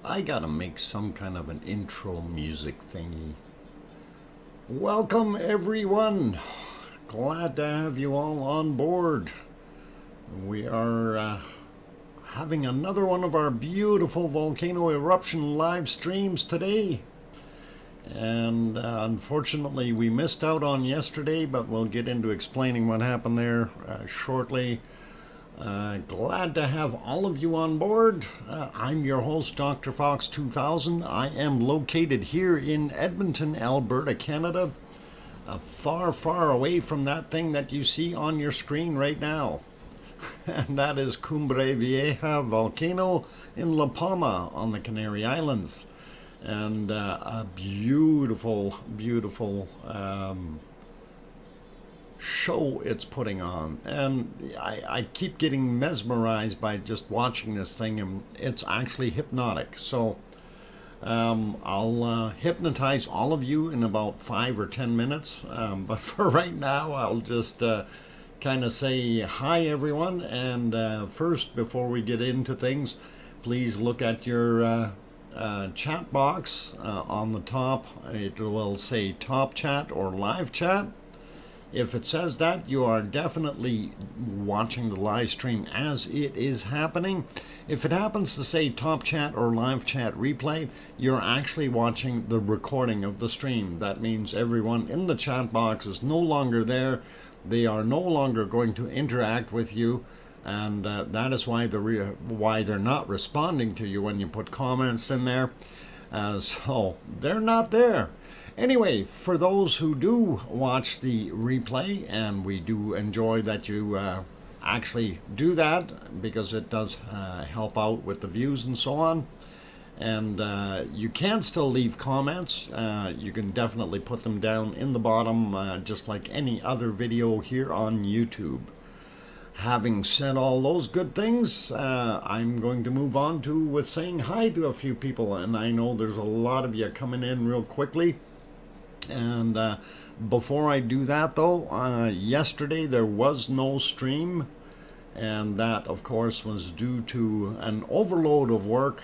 I gotta make some kind of an intro music thingy. Welcome everyone. Glad to have you all on board. We are having another one of our beautiful volcano eruption live streams today. And unfortunately we missed out on yesterday, but we'll get into explaining what happened there shortly. Glad to have all of you on board. I'm your host, DrFox2000. I am located here in Edmonton, Alberta, Canada, far, far away from that thing that you see on your screen right now. And that is Cumbre Vieja Volcano in La Palma on the Canary Islands. And a beautiful, beautiful show it's putting on, and I keep getting mesmerized by just watching this thing, and it's actually hypnotic. So I'll hypnotize all of you in about 5 or 10 minutes, but for right now I'll just kind of say hi everyone. And first, before we get into things, please look at your chat box on the top. It will say top chat or live chat. If it says that, you are definitely watching the live stream as it is happening. If it happens to say top chat or live chat replay, you're actually watching the recording of the stream. That means everyone in the chat box is no longer there. They are no longer going to interact with you, and that is why they're not responding to you when you put comments in there. So they're not there. Anyway, for those who do watch the replay, and we do enjoy that you actually do that, because it does help out with the views and so on. And you can still leave comments. You can definitely put them down in the bottom, just like any other video here on YouTube. Having said all those good things, I'm going to move on with saying hi to a few people, and I know there's a lot of you coming in real quickly. And before I do that though, yesterday there was no stream, and that of course was due to an overload of work.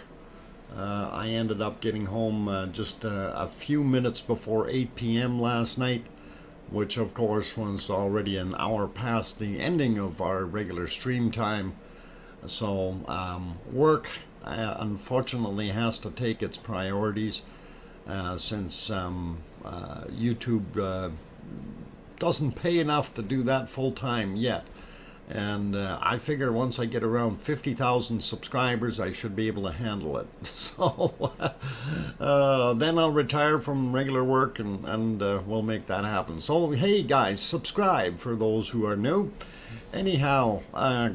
I ended up getting home just a few minutes before 8 p.m. last night, which of course was already an hour past the ending of our regular stream time. So work unfortunately has to take its priorities, since YouTube doesn't pay enough to do that full time yet. And I figure once I get around 50,000 subscribers, I should be able to handle it. So then I'll retire from regular work, and we'll make that happen. So hey guys, subscribe for those who are new. Anyhow,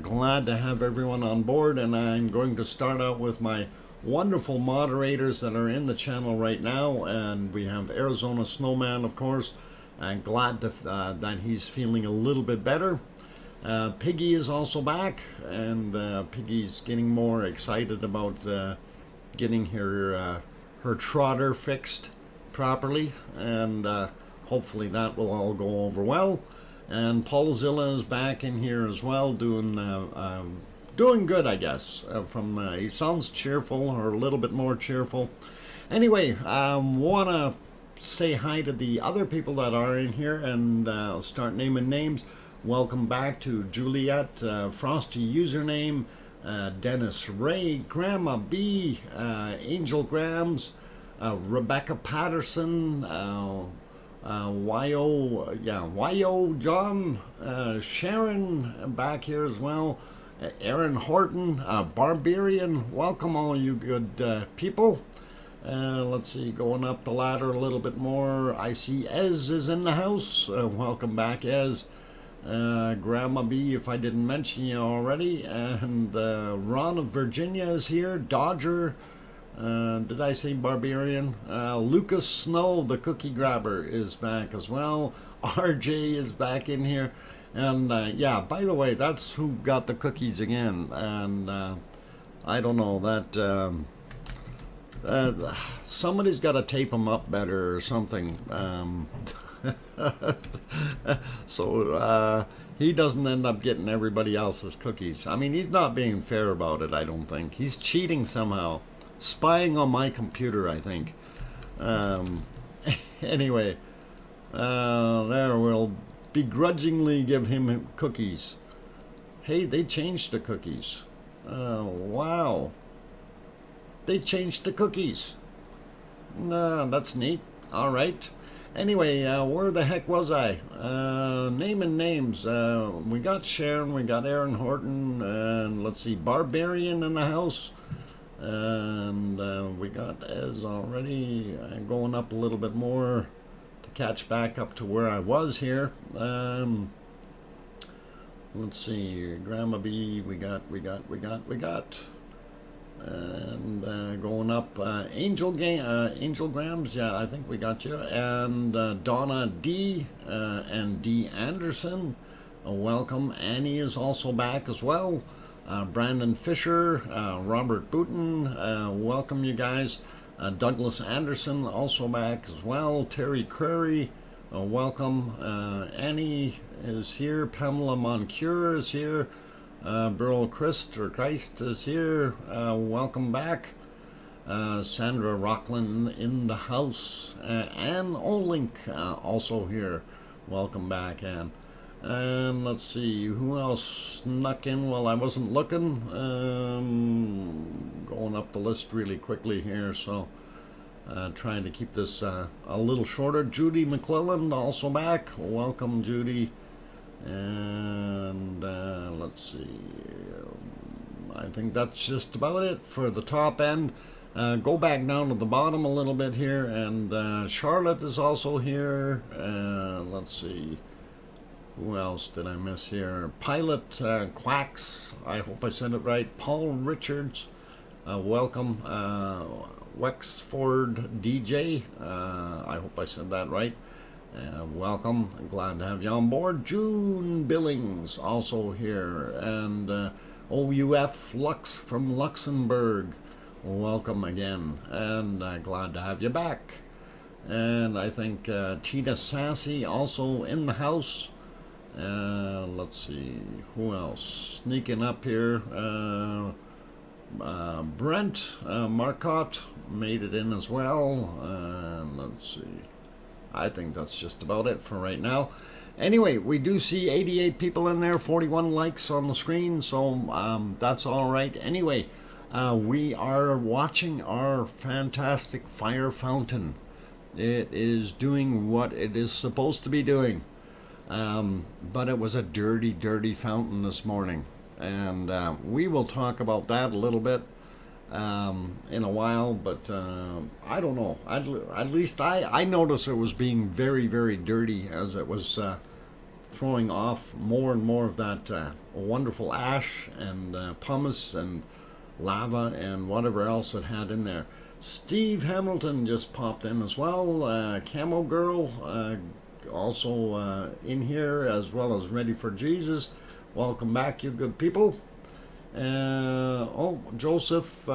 glad to have everyone on board, and I'm going to start out with my wonderful moderators that are in the channel right now. And we have Arizona Snowman, of course. I'm glad that he's feeling a little bit better. Piggy is also back, and Piggy's getting more excited about getting her trotter fixed properly, and hopefully that will all go over well. And Paulzilla is back in here as well, doing good, I guess. He sounds cheerful, or a little bit more cheerful. Anyway, want to say hi to the other people that are in here, and I'll start naming names. Welcome back to Juliet, Frosty username, Dennis Ray, Grandma B, Angel Grams, Rebecca Patterson, YO John, Sharon back here as well, Aaron Horton, Barbarian. Welcome all you good people. Let's see, going up the ladder a little bit more, I see Ez is in the house. Welcome back, Ez. Grandma B, if I didn't mention you already, and Ron of Virginia is here. Dodger, did I say Barbarian? Lucas Snow, the cookie grabber, is back as well. RJ is back in here. And yeah, by the way, that's who got the cookies again. And I don't know, that somebody's got to tape them up better or something. So he doesn't end up getting everybody else's cookies. I mean, he's not being fair about it, I don't think. He's cheating somehow. spying on my computer, I think. Anyway, there, we'll begrudgingly give him cookies. Hey, they changed the cookies. Wow. They changed the cookies. That's neat. All right. Anyway, where the heck was I? Naming names. We got Sharon, we got Aaron Horton, and let's see, Barbarian in the house. And we got Ez already. Going up a little bit more to catch back up to where I was here. Let's see, Grandma B, we got. And going up, Angel Grams, yeah, I think we got you. And Donna D and D Anderson, welcome. Annie is also back as well. Brandon Fisher, Robert Booton, welcome you guys. Douglas Anderson also back as well. Terry Curry, welcome. Annie is here. Pamela Moncure is here. Beryl Christ is here. Welcome back. Sandra Rockland in the house. Ann Olink also here. Welcome back, Ann. And let's see, who else snuck in while I wasn't looking? Going up the list really quickly here, so trying to keep this a little shorter. Judy McClelland also back. Welcome, Judy. And let's see, I think that's just about it for the top end. Go back down to the bottom a little bit here, and Charlotte is also here. Let's see, who else did I miss here? Pilot Quacks, I hope I said it right. Paul Richards, welcome. Wexford DJ, I hope I said that right. Welcome, glad to have you on board. June Billings also here, and OUF Lux from Luxembourg, welcome again, and glad to have you back. And I think Tina Sassy also in the house. Let's see, who else sneaking up here? Brent Marcotte made it in as well. Let's see, I think that's just about it for right now. Anyway, we do see 88 people in there, 41 likes on the screen, so that's all right. Anyway, we are watching our fantastic fire fountain. It is doing what it is supposed to be doing, but it was a dirty, dirty fountain this morning, and we will talk about that a little bit in a while, but I don't know. At least I noticed it was being very, very dirty as it was throwing off more and more of that wonderful ash and pumice and lava and whatever else it had in there. Steve Hamilton just popped in as well. Camo Girl also in here, as well as Ready for Jesus. Welcome back, you good people. Joseph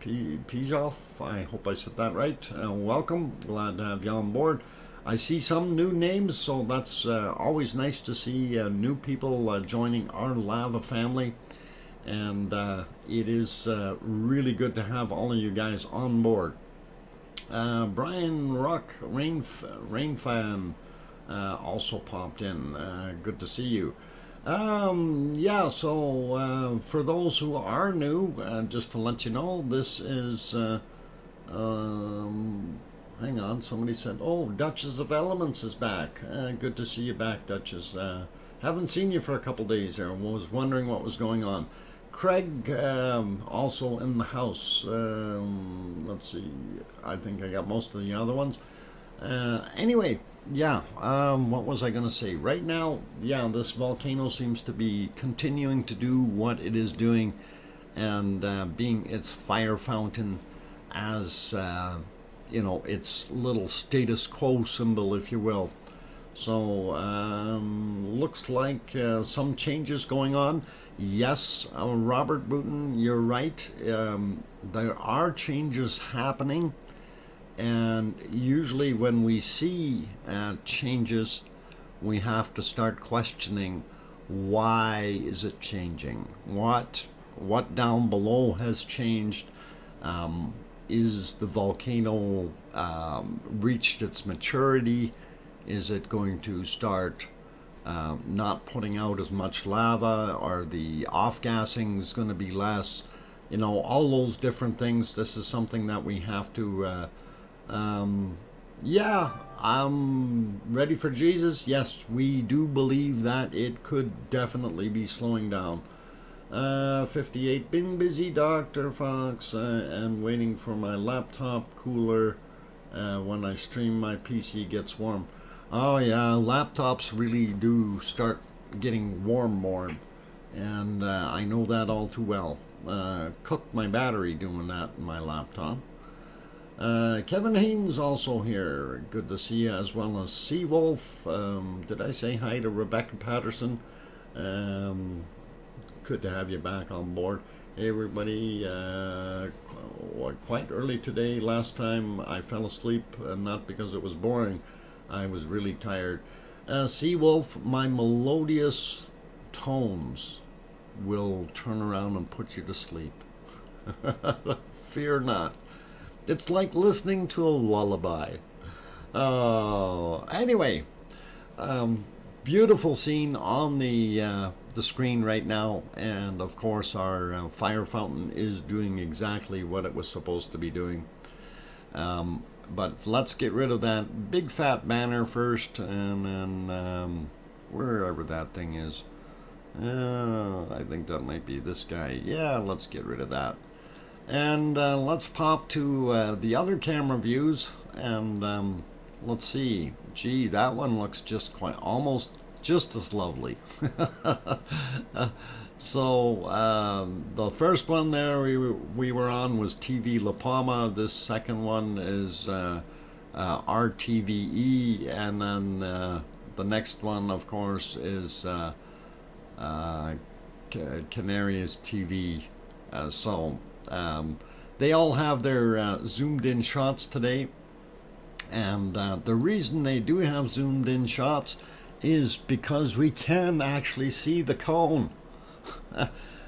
Pijoff, I hope I said that right. Welcome, glad to have you on board. I see some new names, so that's always nice to see new people joining our lava family, and it is really good to have all of you guys on board. Brian Rock, Rainfan, also popped in. Good to see you. Yeah, so for those who are new, just to let you know, this is hang on, somebody said, oh, Duchess of Elements is back. Good to see you back, Duchess. Haven't seen you for a couple days there. Was wondering what was going on. Craig also in the house. Let's see, I think I got most of the other ones. Anyway, yeah, what was I going to say? Right now, yeah, this volcano seems to be continuing to do what it is doing, and being its fire fountain as, you know, its little status quo symbol, if you will. So, looks like some changes going on. Yes, Robert Booton, you're right. There are changes happening. And usually when we see changes, we have to start questioning, why is it changing? What down below has changed Is the volcano reached its maturity? Is it going to start not putting out as much lava? Are the off-gassings going to be less? You know, all those different things. This is something that we have to, yeah, I'm ready for Jesus. Yes, we do believe that it could definitely be slowing down. 58, been busy, Dr. Fox, and waiting for my laptop cooler when I stream my PC gets warm. Oh yeah, laptops really do start getting warm, and I know that all too well. Cooked my battery doing that in my laptop. Kevin Haynes also here. Good to see you, as well as Seawolf. Did I say hi to Rebecca Patterson? Good to have you back on board. Hey everybody, quite early today. Last time I fell asleep, not because it was boring. I was really tired. Seawolf, my melodious tones will turn around and put you to sleep. Fear not. It's like listening to a lullaby. Anyway, beautiful scene on the screen right now, and of course our fire fountain is doing exactly what it was supposed to be doing. But let's get rid of that big fat banner first, and then wherever that thing is. I think that might be this guy. Yeah, let's get rid of that. And let's pop to the other camera views, and let's see. Gee, that one looks just almost just as lovely. So the first one there we were on was TV La Palma. This second one is RTVE, and then the next one, of course, is Canarias TV. They all have their zoomed in shots today, and the reason they do have zoomed in shots is because we can actually see the cone.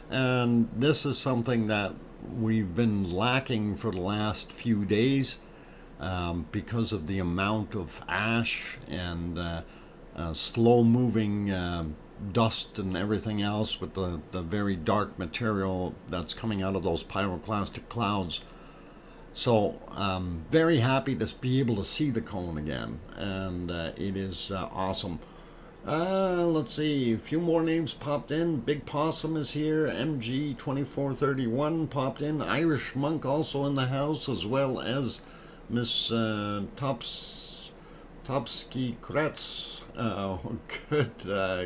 And this is something that we've been lacking for the last few days because of the amount of ash and slow moving dust and everything else with the very dark material that's coming out of those pyroclastic clouds. So very happy to be able to see the cone again, and it is awesome. Let's see, a few more names popped in. Big Possum is here. MG2431 popped in. Irish Monk also in the house, as well as Miss Topsky Kretz.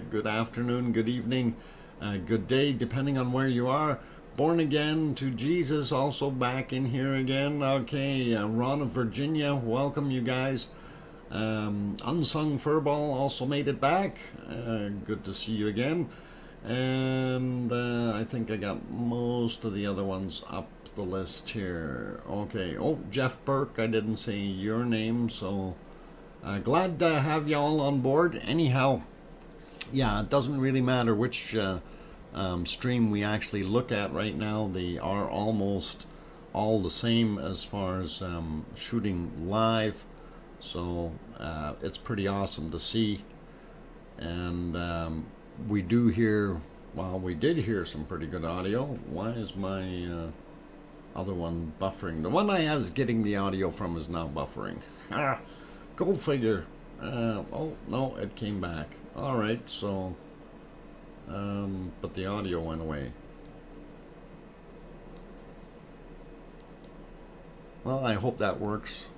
Good afternoon, good evening, good day, depending on where you are. Born Again to Jesus also back in here again. Okay, Ron of Virginia, welcome you guys. Unsung Furball also made it back. Good to see you again. And I think I got most of the other ones up the list here. Okay, oh, Jeff Burke, I didn't say your name, so glad to have you all on board. Anyhow, yeah, it doesn't really matter which stream we actually look at right now. They are almost all the same as far as shooting live. So it's pretty awesome to see, and we do hear, well, we did hear some pretty good audio. Why is my other one buffering? The one I was getting the audio from is now buffering. Go figure. Oh no, it came back. All right, so but the audio went away. Well, I hope that works.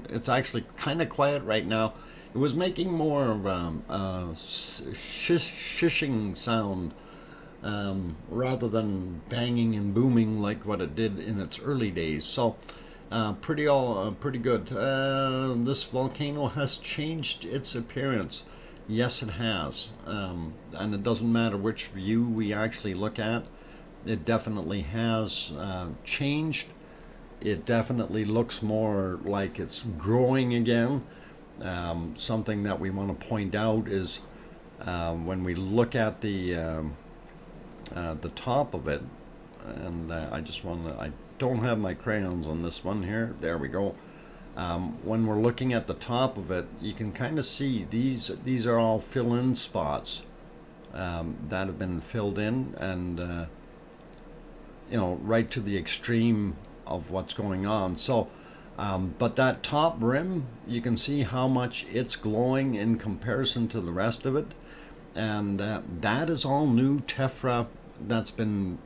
It's actually kind of quiet right now. It was making more of a shishing sound rather than banging and booming like what it did in its early days. So pretty good. This volcano has changed its appearance. Yes, it has, and it doesn't matter which view we actually look at. It definitely has changed. It definitely looks more like it's growing again. Something that we want to point out is when we look at the top of it, and I don't have my crayons on this one here. There we go. When we're looking at the top of it, you can kind of see these are all fill-in spots that have been filled in, and you know, right to the extreme of what's going on. So but that top rim, you can see how much it's glowing in comparison to the rest of it, and that is all new tephra that's been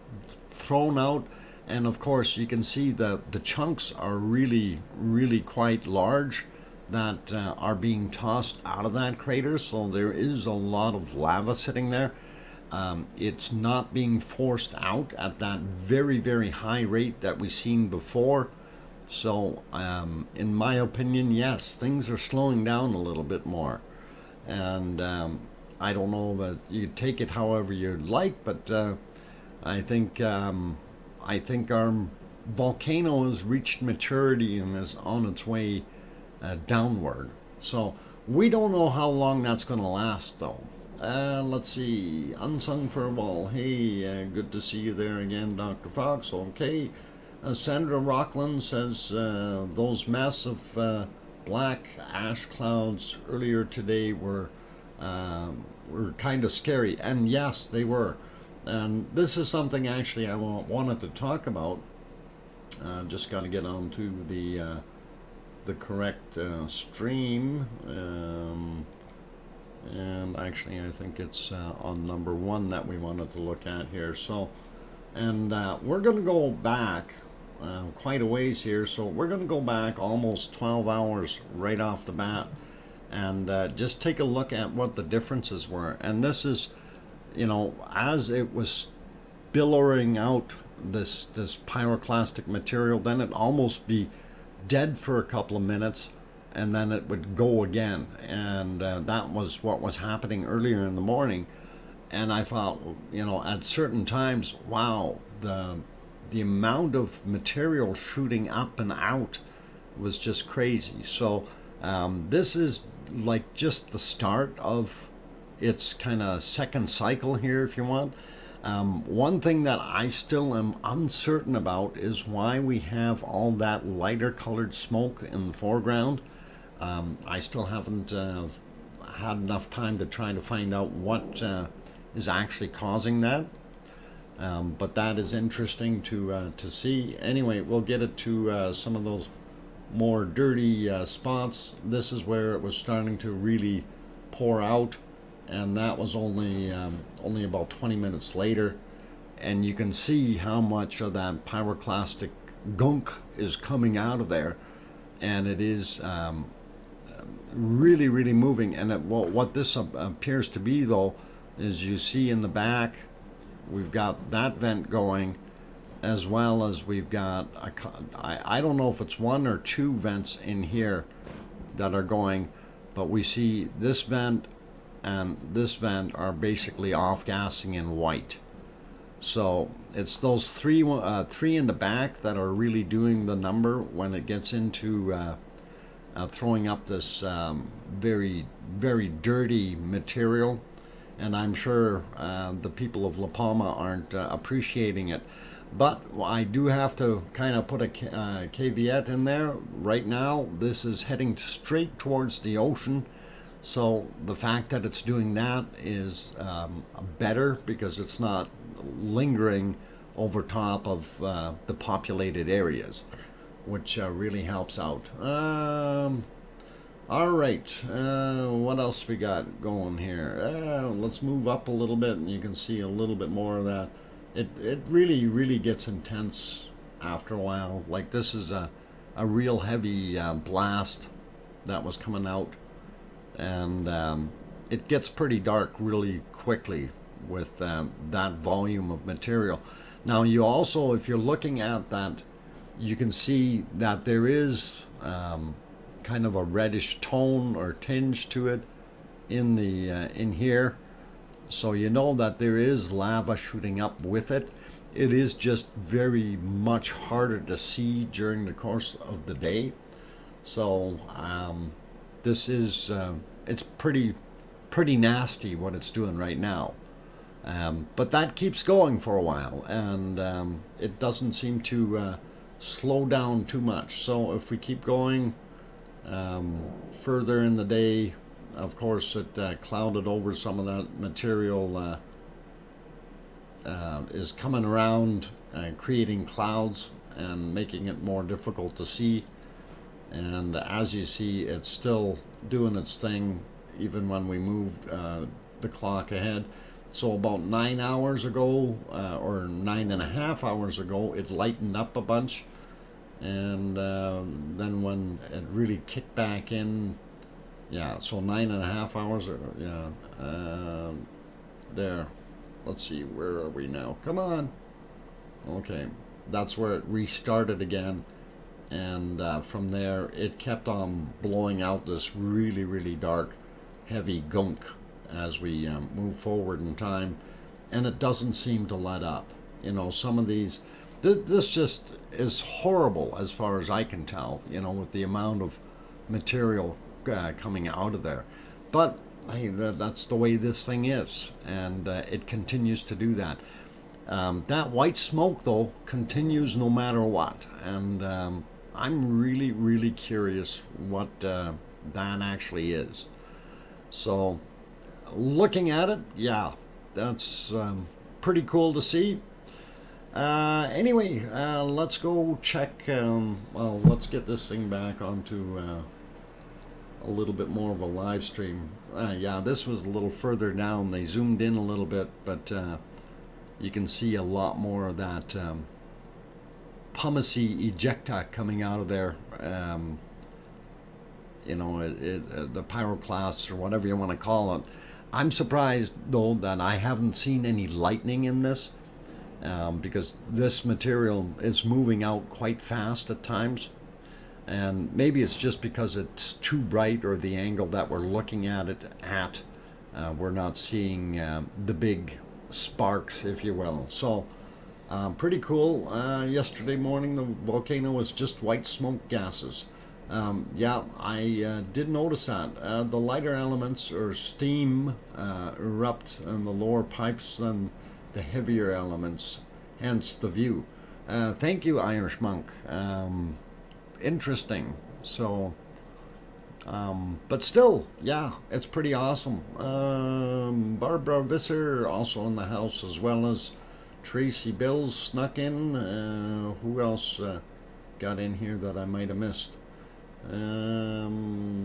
thrown out. And of course you can see that the chunks are really quite large that are being tossed out of that crater. So there is a lot of lava sitting there. It's not being forced out at that very high rate that we've seen before. So in my opinion, yes, things are slowing down a little bit more. And I don't know that you take it however you'd like, but I think our volcano has reached maturity and is on its way downward. So we don't know how long that's going to last, though. Let's see, Unsung Furball. Hey, good to see you there again, Dr. Fox. Okay. Sandra Rockland says those massive black ash clouds earlier today were kind of scary, and yes, they were. And this is something actually I wanted to talk about. Just got to get onto the correct stream, and actually I think it's on number 1 that we wanted to look at here. So, and we're going to go back quite a ways here. So we're going to go back almost 12 hours right off the bat, and just take a look at what the differences were. And this is, you know, as it was billowing out this pyroclastic material, then it'd almost be dead for a couple of minutes, and then it would go again. And that was what was happening earlier in the morning. And I thought, you know, at certain times, wow, the amount of material shooting up and out was just crazy. So this is like just the start of its kind of second cycle here, if you want. One thing that I still am uncertain about is why we have all that lighter colored smoke in the foreground. I still haven't had enough time to try to find out what is actually causing that. But that is interesting to see. Anyway, we'll get it to some of those more dirty spots. This is where it was starting to really pour out, and that was only about 20 minutes later. And you can see how much of that pyroclastic gunk is coming out of there, and it is really moving. And what this appears to be, though, is you see in the back we've got that vent going, as well as we've got I don't know if it's 1 or 2 vents in here that are going, but we see this vent and this vent are basically off-gassing in white. So it's those three in the back that are really doing the number when it gets into throwing up this very dirty material. And I'm sure the people of La Palma aren't appreciating it. But I do have to kind of put a caveat in there. Right now, this is heading straight towards the ocean. So the fact that it's doing that is better, because it's not lingering over top of the populated areas, which really helps out. All right, what else we got going here? Let's move up a little bit, and you can see a little bit more of that. It really gets intense after a while. Like, this is a real heavy blast that was coming out, and it gets pretty dark really quickly with that volume of material. Now, you also, if you're looking at that, you can see that there is kind of a reddish tone or tinge to it in the in here. So you know that there is lava shooting up with it. It is just very much harder to see during the course of the day. So this is it's pretty nasty what it's doing right now. But that keeps going for a while, and it doesn't seem to slow down too much. So if we keep going further in the day, of course it clouded over. Some of that material is coming around, creating clouds and making it more difficult to see. And as you see, it's still doing its thing even when we moved the clock ahead. So about 9 hours ago, or 9.5 hours ago, it lightened up a bunch. And then when it really kicked back in, yeah, so 9.5 hours, yeah, there. Let's see, where are we now? Come on. Okay, that's where it restarted again. And from there, it kept on blowing out this really, really dark, heavy gunk as we move forward in time. And it doesn't seem to let up. You know, some of these, this just is horrible as far as I can tell, you know, with the amount of material coming out of there. But hey, that's the way this thing is, and it continues to do that. That white smoke, though, continues no matter what, and I'm really, really curious what that actually is. So, looking at it, yeah, that's pretty cool to see. Anyway, let's go check, well, let's get this thing back onto a little bit more of a live stream. Yeah, this was a little further down. They zoomed in a little bit, but you can see a lot more of that pumicey ejecta coming out of there. You know, the pyroclasts, or whatever you want to call it. I'm surprised, though, that I haven't seen any lightning in this, because this material is moving out quite fast at times. And maybe it's just because it's too bright, or the angle that we're looking at it at, we're not seeing the big sparks, if you will. So pretty cool. Yesterday morning the volcano was just white smoke gases. Yeah, I did notice that. The lighter elements, or steam, erupt in the lower pipes than the heavier elements, hence the view. Thank you, Irish Monk. Interesting. So but still, yeah, it's pretty awesome. Barbara Visser also in the house, as well as Tracy Bills snuck in. Who else got in here that I might have missed?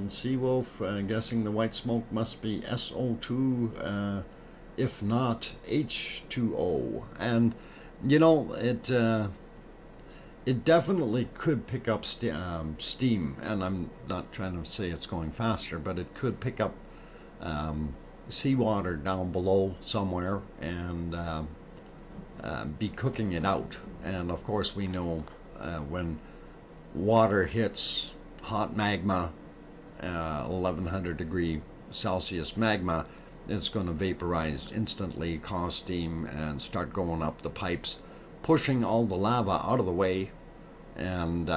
Seawolf, guessing the white smoke must be SO2, if not H2O. And you know, it definitely could pick up steam, and I'm not trying to say it's going faster, but it could pick up seawater down below somewhere and be cooking it out. And of course we know when water hits hot magma, 1100 degree Celsius magma, it's going to vaporize instantly, cause steam, and start going up the pipes, pushing all the lava out of the way. And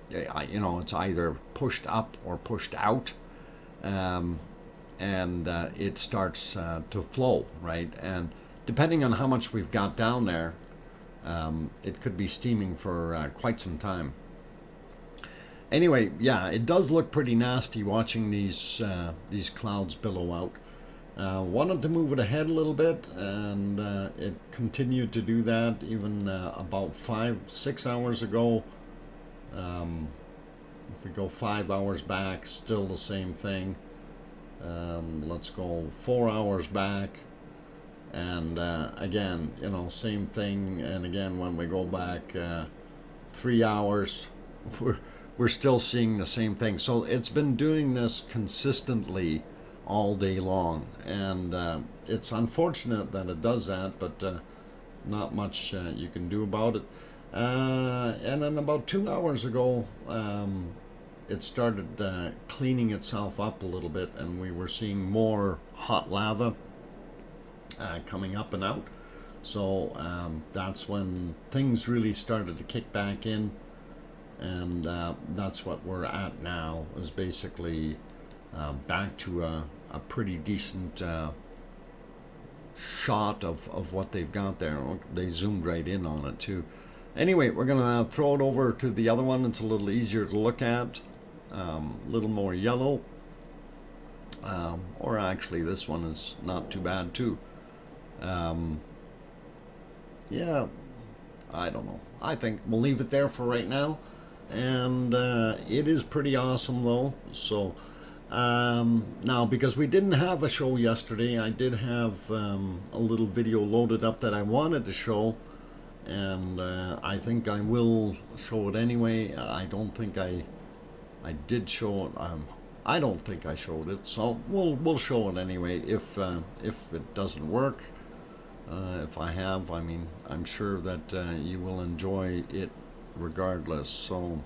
you know, it's either pushed up or pushed out, and it starts to flow, right? And depending on how much we've got down there, it could be steaming for quite some time. Anyway, yeah, it does look pretty nasty watching these clouds billow out. Wanted to move it ahead a little bit, and it continued to do that even about 5-6 hours ago. If we go 5 hours back, still the same thing. Let's go 4 hours back, and again, you know, same thing. And again, when we go back 3 hours, we're still seeing the same thing. So it's been doing this consistently all day long, and it's unfortunate that it does that, but not much you can do about it. And then about 2 hours ago, it started cleaning itself up a little bit, and we were seeing more hot lava coming up and out. So that's when things really started to kick back in, and that's what we're at now, is basically back to a pretty decent shot of what they've got there. They zoomed right in on it too. Anyway, we're gonna throw it over to the other one. It's a little easier to look at, a little more yellow. Or actually, this one is not too bad too. Yeah, I don't know. I think we'll leave it there for right now. And it is pretty awesome though. So now, because we didn't have a show yesterday, I did have a little video loaded up that I wanted to show. And I think I will show it anyway. I don't think I did show it. I don't think I showed it, so we'll show it anyway if it doesn't work. If I have, I mean, I'm sure that you will enjoy it regardless. So,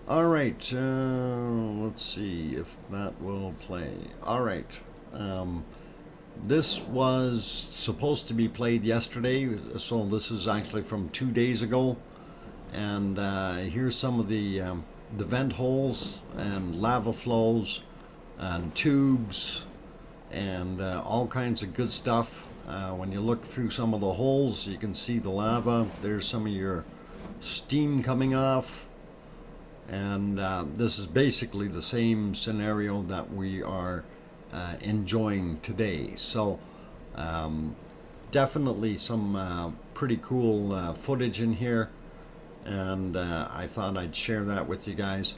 all right, let's see if that will play. All right. This was supposed to be played yesterday, so this is actually from 2 days ago. And here's some of the vent holes and lava flows and tubes and all kinds of good stuff. When you look through some of the holes, you can see the lava. There's some of your steam coming off. And this is basically the same scenario that we are enjoying today. So definitely some pretty cool footage in here, and I thought I'd share that with you guys.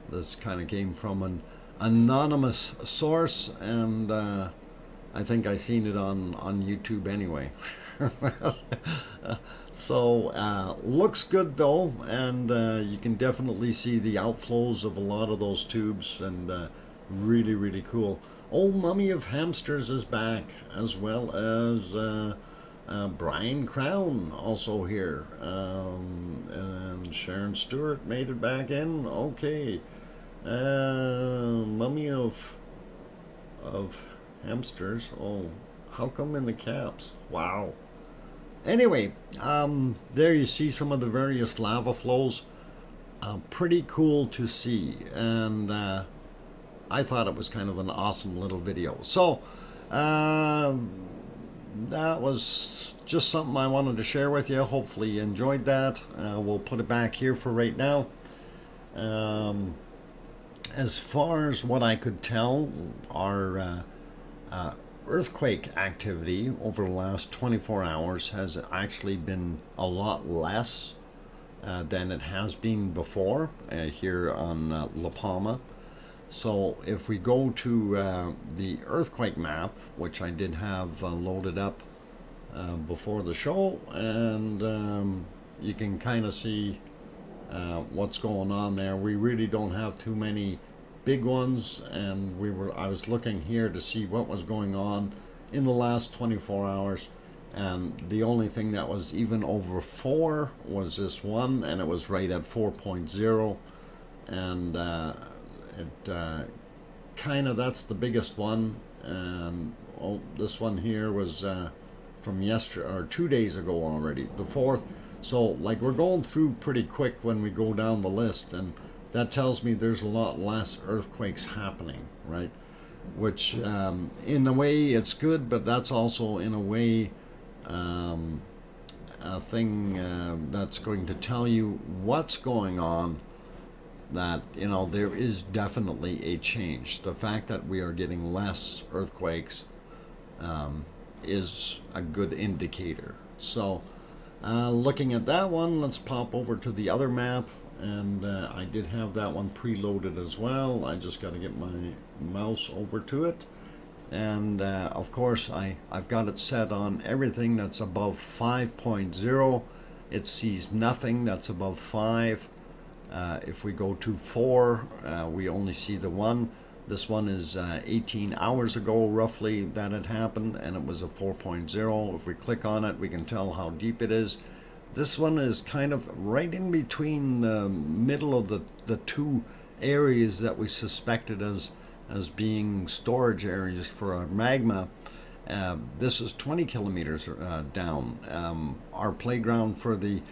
This kind of came from an anonymous source, and I think I seen it on YouTube anyway. So looks good though, and you can definitely see the outflows of a lot of those tubes, and really cool. Old Mummy of Hamsters is back, as well as Brian Crown also here, and Sharon Stewart made it back in. Okay, Mummy of Hamsters. Oh, how come in the caps? Wow. Anyway, there you see some of the various lava flows. Pretty cool to see, and I thought it was kind of an awesome little video. So that was just something I wanted to share with you. Hopefully you enjoyed that. We'll put it back here for right now. As far as what I could tell, our earthquake activity over the last 24 hours has actually been a lot less than it has been before here on La Palma. So if we go to the earthquake map, which I did have loaded up before the show, and you can kind of see what's going on there. We really don't have too many big ones, and I was looking here to see what was going on in the last 24 hours, and the only thing that was even over 4 was this one, and it was right at 4.0, and it kind of, that's the biggest one. And this one here was from yesterday, or 2 days ago already, the 4th. So like, we're going through pretty quick when we go down the list, and that tells me there's a lot less earthquakes happening, right? Which in a way it's good, but that's also in a way a thing that's going to tell you what's going on, that, you know, there is definitely a change. The fact that we are getting less earthquakes is a good indicator. So looking at that one, let's pop over to the other map, and I did have that one preloaded as well. I just got to get my mouse over to it, and of course I've got it set on everything that's above 5.0. It sees nothing that's above 5. If we go to 4, we only see the 1. This one is 18 hours ago roughly that it happened, and it was a 4.0. If we click on it, we can tell how deep it is. This one is kind of right in between the middle of the two areas that we suspected as being storage areas for our magma. This is 20 kilometers down. Our playground for the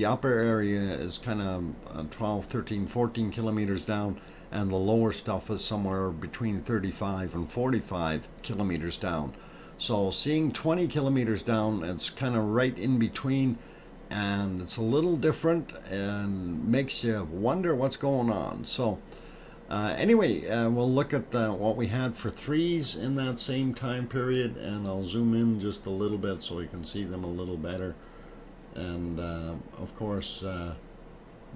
upper area is kind of 12, 13, 14 kilometers down, and the lower stuff is somewhere between 35 and 45 kilometers down. So seeing 20 kilometers down, it's kind of right in between, and it's a little different and makes you wonder what's going on. So anyway, we'll look at what we had for threes in that same time period, and I'll zoom in just a little bit so you can see them a little better. And of course,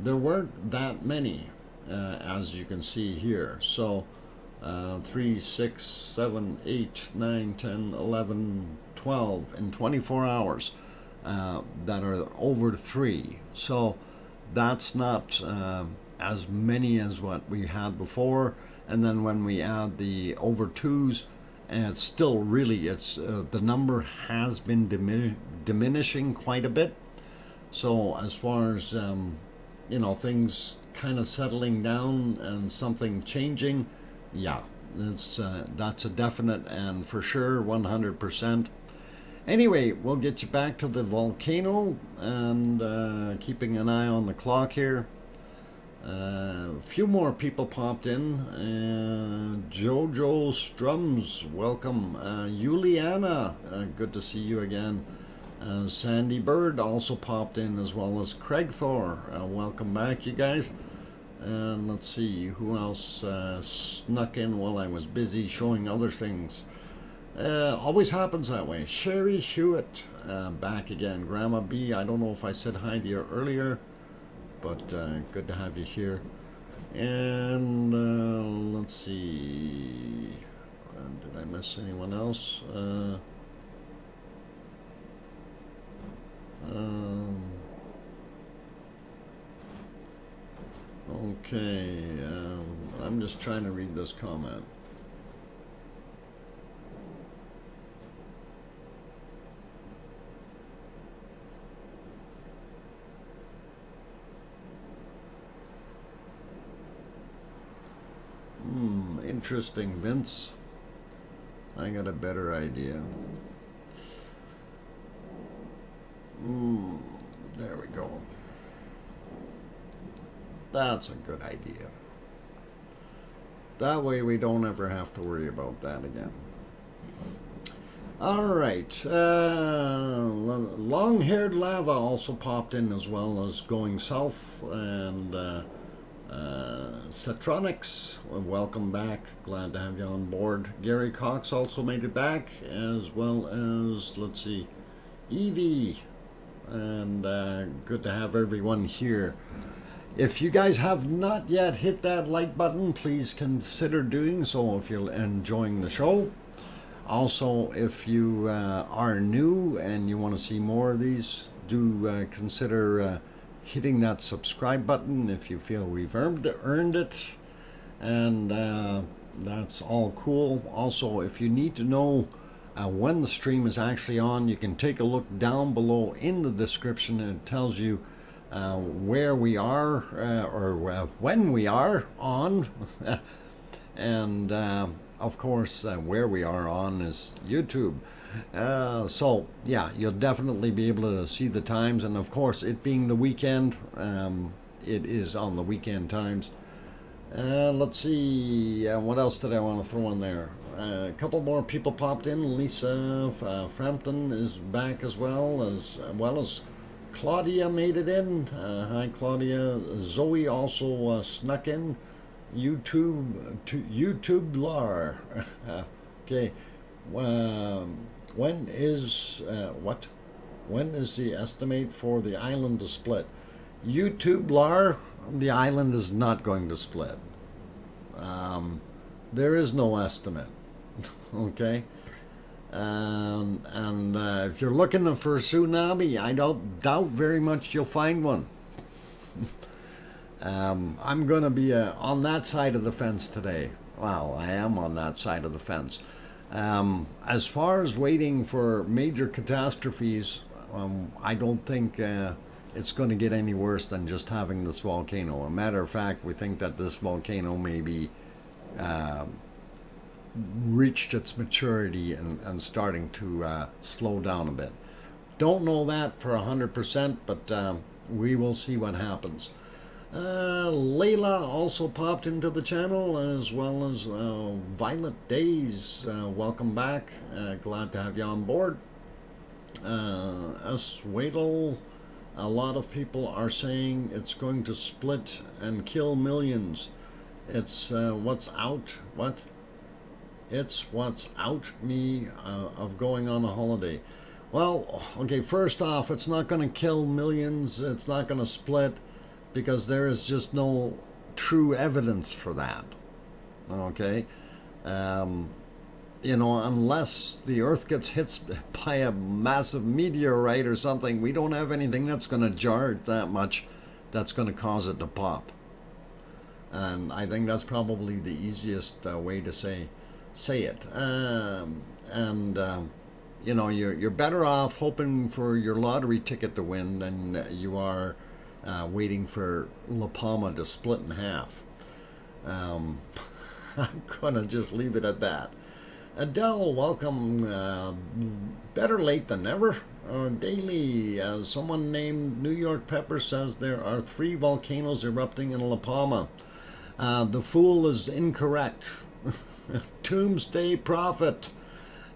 there weren't that many, as you can see here. So 3, 6, 7, 8, 9, 10, 11, 12 in 24 hours that are over 3. So that's not as many as what we had before. And then when we add the over 2s, and it's still really, the number has been diminishing quite a bit. So as far as you know, things kind of settling down and something changing, yeah, that's a definite and for sure 100%. Anyway, we'll get you back to the volcano, and keeping an eye on the clock here. A few more people popped in. Jojo Strums, welcome. Juliana, good to see you again. Sandy Bird also popped in, as well as Craig Thor. Welcome back, you guys. And let's see who else snuck in while I was busy showing other things. Always happens that way. Sherry Hewitt, back again. Grandma B, I don't know if I said hi to you earlier, but good to have you here. And let's see, did I miss anyone else? Okay, I'm just trying to read this comment. Interesting, Vince. I got a better idea. There we go. That's a good idea. That way we don't ever have to worry about that again. All right. Long-haired lava also popped in, as well as going south. And Cetronics, welcome back. Glad to have you on board. Gary Cox also made it back, as well as, let's see, Evie. And good to have everyone here. If you guys have not yet hit that like button, please consider doing so if you're enjoying the show. Also, if you are new and you want to see more of these, do consider hitting that subscribe button if you feel we've earned it. And that's all cool. Also, if you need to know when the stream is actually on, you can take a look down below in the description, and it tells you where we are, or when we are on. And of course, where we are on is YouTube. So yeah, you'll definitely be able to see the times, and of course, it being the weekend, it is on the weekend times. Let's see, what else did I want to throw in there? A couple more people popped in. Lisa Frampton is back, as well as Claudia made it in. Hi, Claudia. Zoe also snuck in. YouTube Lar. Okay. When is the estimate for the island to split? YouTube Lar, the island is not going to split. There is no estimate. Okay. And if you're looking for a tsunami, I don't doubt very much you'll find one. I'm going to be on that side of the fence today. Well, I am on that side of the fence. As far as waiting for major catastrophes, I don't think it's going to get any worse than just having this volcano. A matter of fact, we think that this volcano may be reached its maturity and starting to slow down a bit. Don't know that for 100%, but we will see what happens. Layla also popped into the channel, as well as Violet Days. Welcome back. Glad to have you on board. Wadle, a lot of people are saying it's going to split and kill millions. It's what's out. What? It's what's out me of going on a holiday. Well, okay, first off, it's not going to kill millions. It's not going to split, because there is just no true evidence for that. Okay? You know, unless the Earth gets hit by a massive meteorite or something, we don't have anything that's going to jar it that much that's going to cause it to pop. And I think that's probably the easiest way to say it. You know, you're better off hoping for your lottery ticket to win than you are waiting for La Palma to split in half. I'm gonna just leave it at that. Adele, welcome. Better late than never. Daily, someone named New York Pepper says there are 3 volcanoes erupting in La Palma. The fool is incorrect. Doomsday prophet.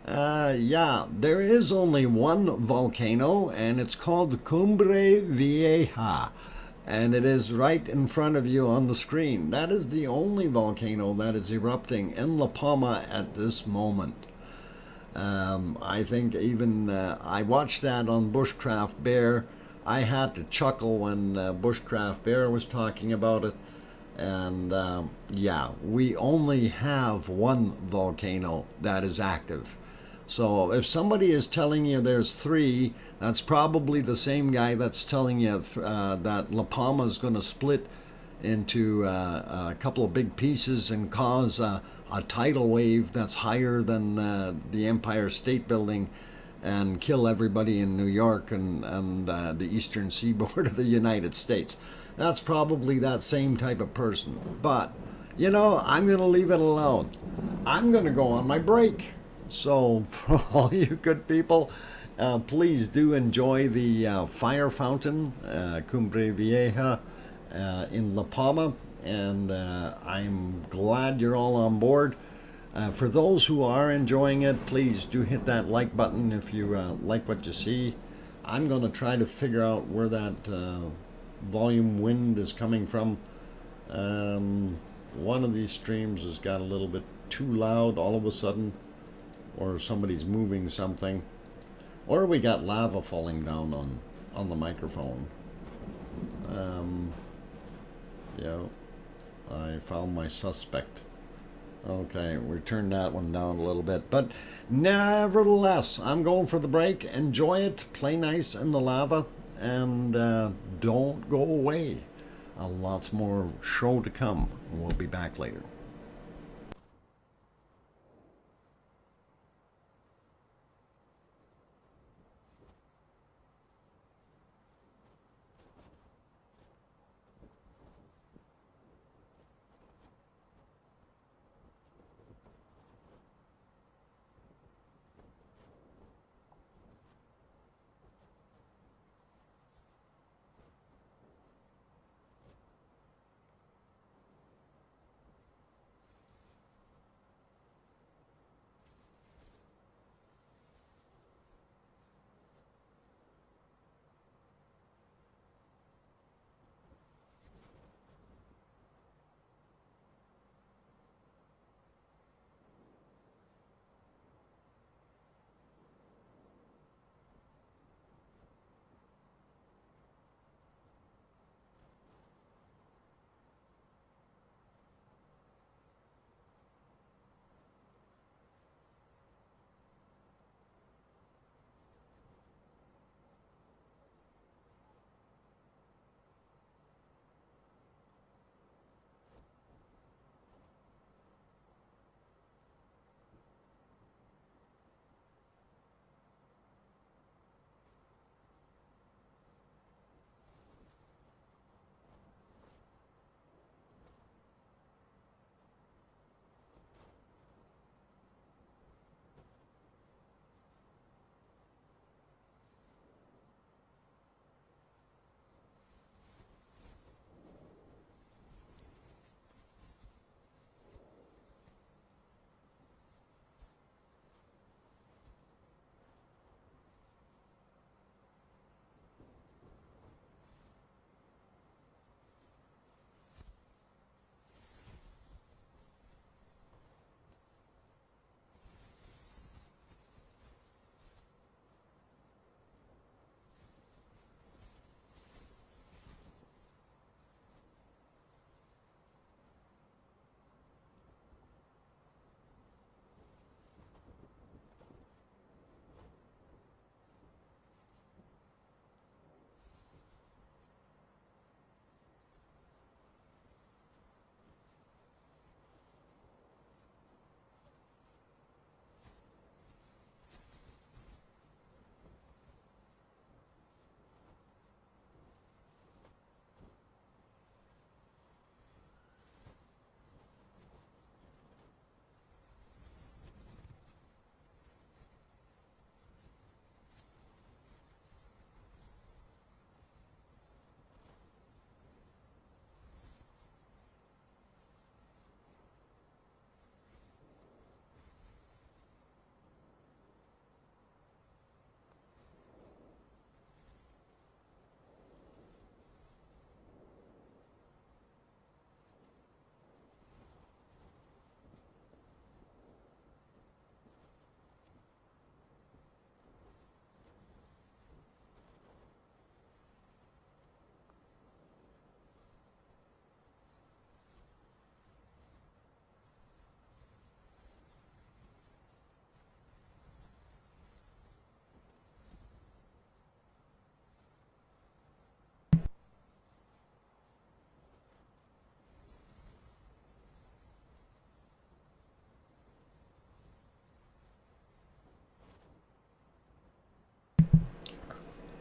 Yeah, there is only one volcano, and it's called Cumbre Vieja, and it is right in front of you on the screen. That is the only volcano that is erupting in La Palma at this moment. I think even I watched that on Bushcraft Bear. I had to chuckle when Bushcraft Bear was talking about it. And yeah, we only have one volcano that is active. So if somebody is telling you there's 3, that's probably the same guy that's telling you that La Palma is going to split into a couple of big pieces and cause a tidal wave that's higher than the Empire State Building and kill everybody in New York and the eastern seaboard of the United States. That's probably that same type of person. But, you know, I'm going to leave it alone. I'm going to go on my break. So, for all you good people, please do enjoy the fire fountain, Cumbre Vieja, in La Palma. And I'm glad you're all on board. For those who are enjoying it, please do hit that like button if you like what you see. I'm going to try to figure out where that volume wind is coming from. One of these streams has got a little bit too loud all of a sudden, or somebody's moving something, or we got lava falling down on the microphone. Yeah, I found my suspect. Okay, we turned that one down a little bit, but nevertheless, I'm going for the break. Enjoy it, play nice in the lava, and don't go away. Lots more show to come. We'll be back later.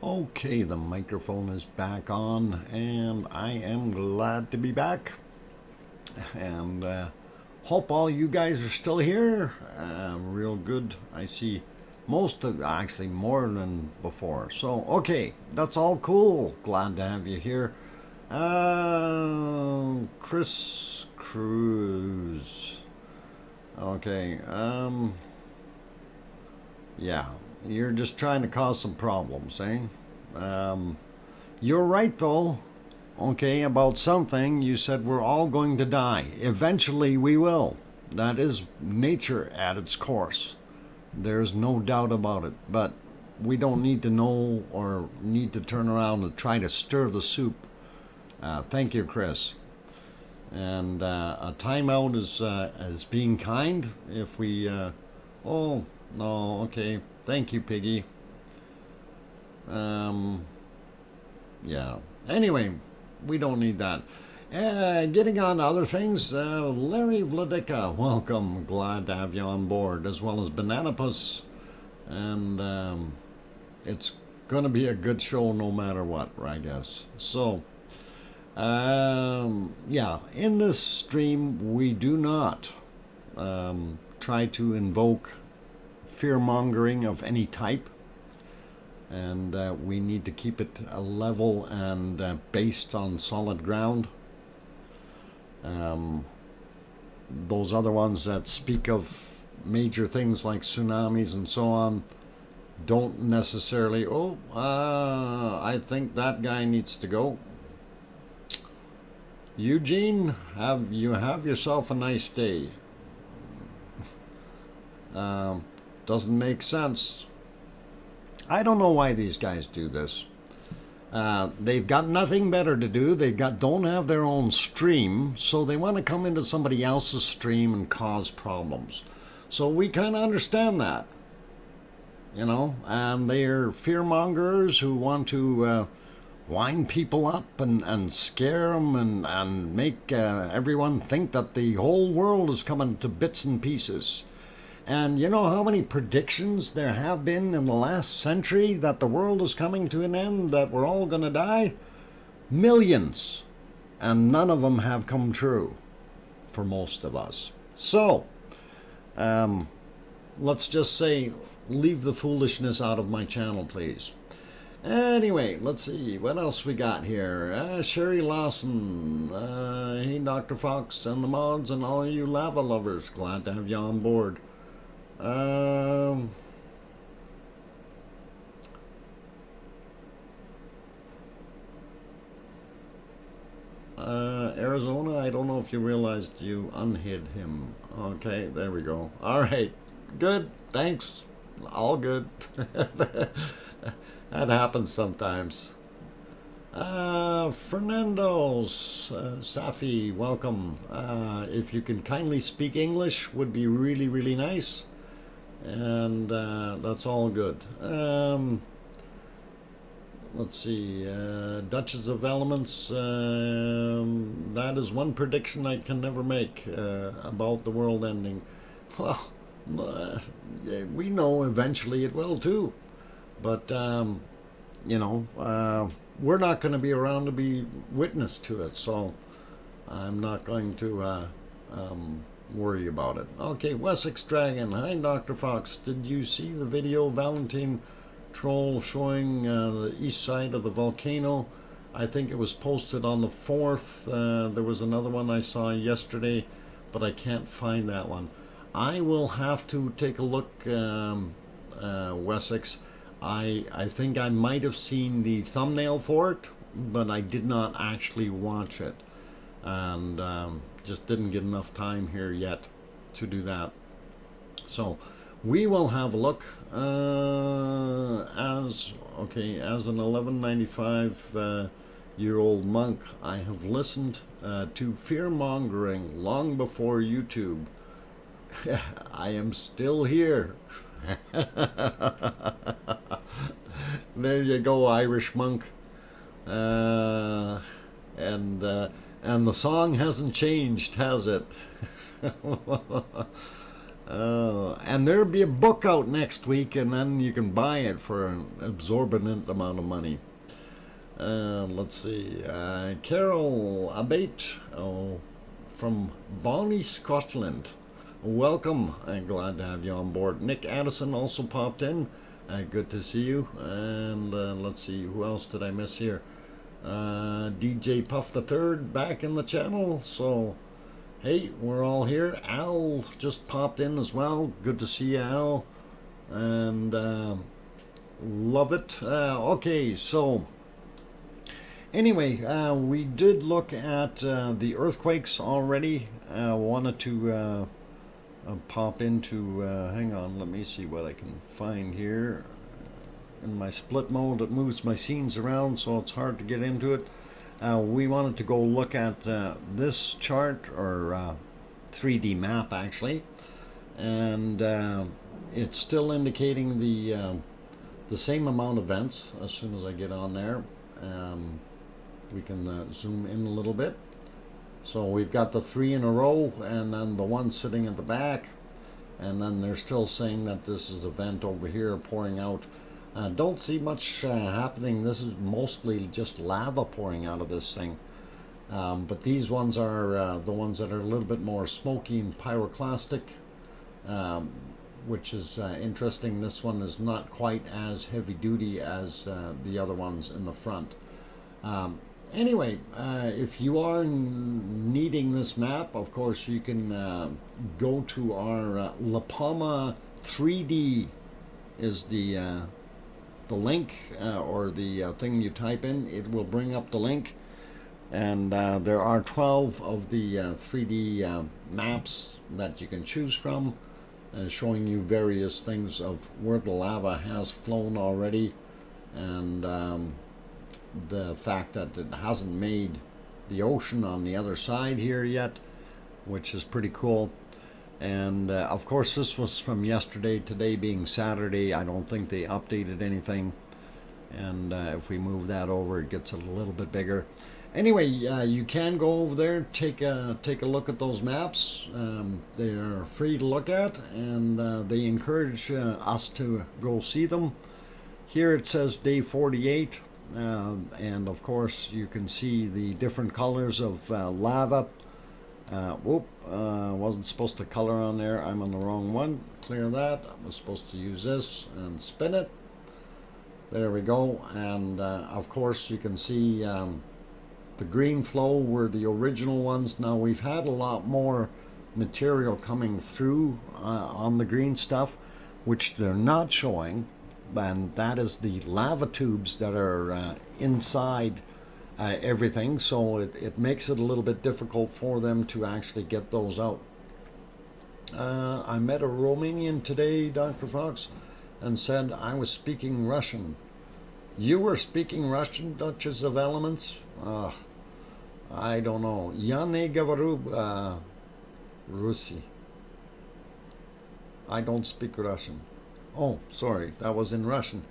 Okay, the microphone is back on, and I am glad to be back. And hope all you guys are still here. Real good. I see most of, actually more than before. So, okay, that's all cool. Glad to have you here. Chris Cruz. Okay, yeah, you're just trying to cause some problems, eh? You're right, though, okay, about something. You said we're all going to die. Eventually we will. That is nature at its course. There's no doubt about it. But we don't need to know or need to turn around and try to stir the soup. Thank you, Chris. And a timeout is being kind. If we, oh, no, okay. Thank you, Piggy. Yeah. Anyway, we don't need that. Getting on to other things, Larry Vladika, welcome. Glad to have you on board, as well as Bananapus. And it's going to be a good show no matter what, I guess. So, yeah, in this stream, we do not try to invoke fear-mongering of any type, and we need to keep it level and based on solid ground. Those other ones that speak of major things like tsunamis and so on don't necessarily, I think that guy needs to go. Eugene, have yourself a nice day. Doesn't make sense. I don't know why these guys do this. They've got nothing better to do. Don't have their own stream, so they want to come into somebody else's stream and cause problems. So we kind of understand that, you know. And they're fearmongers who want to wind people up and scare them and make everyone think that the whole world is coming to bits and pieces. And you know how many predictions there have been in the last century that the world is coming to an end, that we're all going to die? Millions. And none of them have come true for most of us. So, let's just say, leave the foolishness out of my channel, please. Anyway, let's see, what else we got here? Sherry Lawson, hey Dr. Fox and the mods and all you lava lovers, glad to have you on board. Arizona, I don't know if you realized you unhid him. Okay, there we go. All right, good, thanks, all good. That happens sometimes. Fernando's, Safi, welcome. If you can kindly speak English, would be really, really nice. And that's all good. Let's see, Duchess of Elements, that is one prediction I can never make about the world ending. Well, we know eventually it will too. But, you know, we're not going to be around to be witness to it, so I'm not going to worry about it. Okay, Wessex Dragon. Hi, Dr. Fox. Did you see the video Valentine Troll showing the east side of the volcano? I think it was posted on the 4th. There was another one I saw yesterday, but I can't find that one. I will have to take a look, Wessex. I think I might have seen the thumbnail for it, but I did not actually watch it, and just didn't get enough time here yet to do that. So we will have a look. As an 1195-year-old monk, I have listened to fear-mongering long before YouTube. I am still here. There you go, Irish monk. And the song hasn't changed, has it? And there'll be a book out next week, and then you can buy it for an exorbitant amount of money. Let's see. Carol Abate from Bonnie, Scotland. Welcome. I'm glad to have you on board. Nick Addison also popped in. Good to see you. And let's see, who else did I miss here? DJ Puff the Third back in the channel. So, hey, we're all here. Al just popped in as well. Good to see you, Al. And love it. Okay, so anyway, we did look at the earthquakes already. Wanted to pop into, hang on, let me see what I can find here. In my split mode, it moves my scenes around, so it's hard to get into it. We wanted to go look at this chart, or 3D map actually, and it's still indicating the same amount of vents. As soon as I get on there, we can zoom in a little bit. So we've got the 3 in a row, and then the one sitting at the back, and then they're still saying that this is a vent over here pouring out. Don't see much happening. This is mostly just lava pouring out of this thing. But these ones are the ones that are a little bit more smoky and pyroclastic, which is interesting. This one is not quite as heavy duty as the other ones in the front. Anyway, if you are needing this map, of course, you can go to our La Palma 3D is the link, or the thing you type in. It will bring up the link, and there are 12 of the 3D maps that you can choose from, showing you various things of where the lava has flown already, and the fact that it hasn't made the ocean on the other side here yet, which is pretty cool. And of course, this was from yesterday. Today being Saturday, I don't think they updated anything. And if we move that over, it gets a little bit bigger. Anyway, you can go over there, take a look at those maps. They are free to look at, and they encourage us to go see them. Here it says day 48, and of course you can see the different colors of lava. Wasn't supposed to color on there. I'm on the wrong one. Clear that. I was supposed to use this and spin it. There we go. And of course you can see the green flow were the original ones. Now we've had a lot more material coming through on the green stuff, which they're not showing, and that is the lava tubes that are inside everything, so it makes it a little bit difficult for them to actually get those out. I met a Romanian today, Dr. Fox, and said I was speaking Russian. You were speaking Russian, Duchess of Elements? I don't know. Я не говорю Rusi. I don't speak Russian. Oh, sorry, that was in Russian.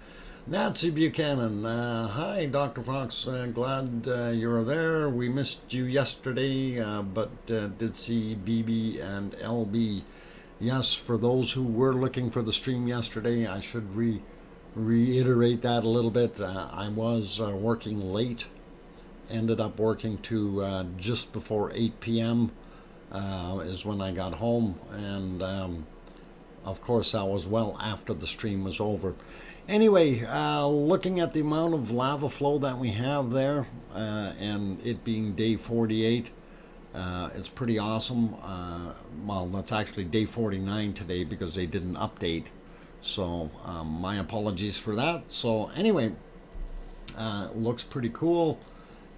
Nancy Buchanan, hi Dr. Fox, glad you're there. We missed you yesterday, but did see BB and LB. Yes, for those who were looking for the stream yesterday, I should reiterate that a little bit. I was working late, ended up working to just before 8 p.m. Is when I got home, and of course that was well after the stream was over. Anyway, looking at the amount of lava flow that we have there, and it being day 48, it's pretty awesome. Well, that's actually day 49 today because they didn't update. So my apologies for that. So anyway, looks pretty cool.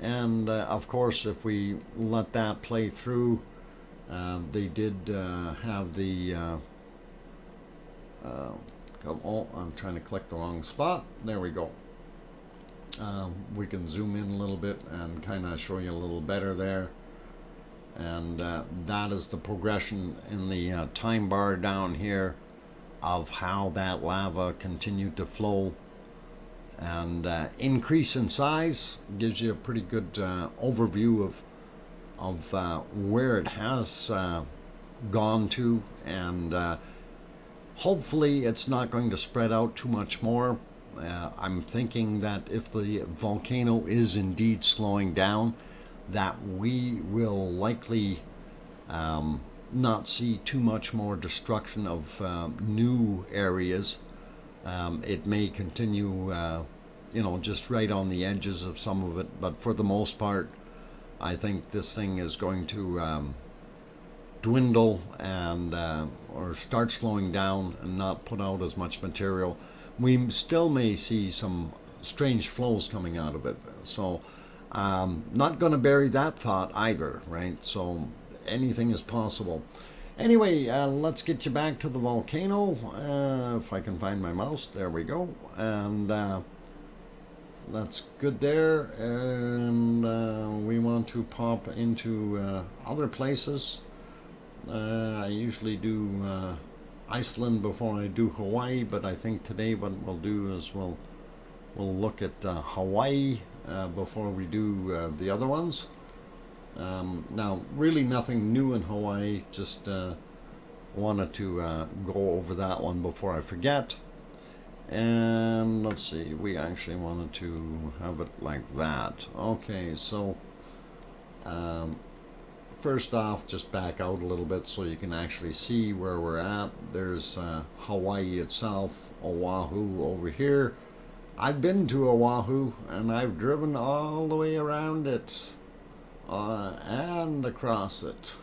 And of course, if we let that play through, they did have the... oh, I'm trying to click the wrong spot. There we go. We can zoom in a little bit and kind of show you a little better there. And that is the progression in the time bar down here of how that lava continued to flow and increase in size. Gives you a pretty good overview of where it has gone to, and hopefully it's not going to spread out too much more. I'm thinking that if the volcano is indeed slowing down, that we will likely not see too much more destruction of new areas. It may continue, just right on the edges of some of it, but for the most part, I think this thing is going to dwindle and or start slowing down and not put out as much material. We still may see some strange flows coming out of it, so not going to bury that thought either, right? So anything is possible. Anyway, let's get you back to the volcano, if I can find my mouse. There we go, and that's good there. And we want to pop into other places. I usually do Iceland before I do Hawaii, but I think today what we'll do is we'll look at Hawaii before we do the other ones. Now, really nothing new in Hawaii, just wanted to go over that one before I forget. And let's see, we actually wanted to have it like that. Okay, so first off, just back out a little bit so you can actually see where we're at. There's Hawaii itself, Oahu over here. I've been to Oahu and I've driven all the way around it and across it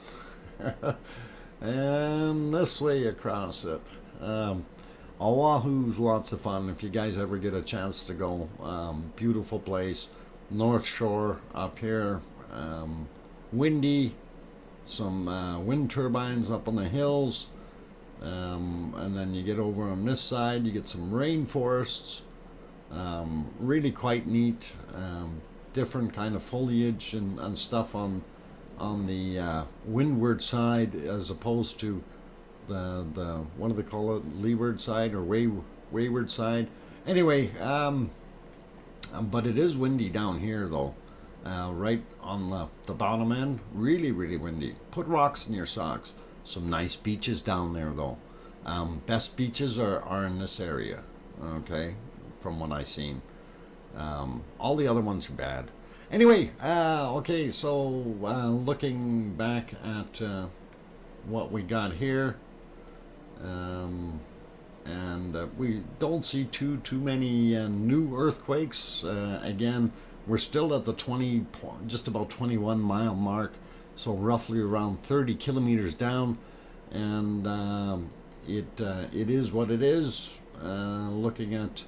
and this way across it. Oahu's lots of fun if you guys ever get a chance to go. Beautiful place, North Shore up here, windy, some wind turbines up on the hills, and then you get over on this side, you get some rainforests, really quite neat, different kind of foliage and stuff on the windward side as opposed to the what do they call it, leeward side or wayward side. Anyway, but it is windy down here though. Right on the bottom end, really windy. Put rocks in your socks. Some nice beaches down there though. Best beaches are in this area, okay, from what I've seen. All the other ones are bad. Anyway, okay, so looking back at what we got here, and we don't see too many new earthquakes. Again, we're still at the just about 21 mile mark, so roughly around 30 kilometers down, and it is what it is. Looking at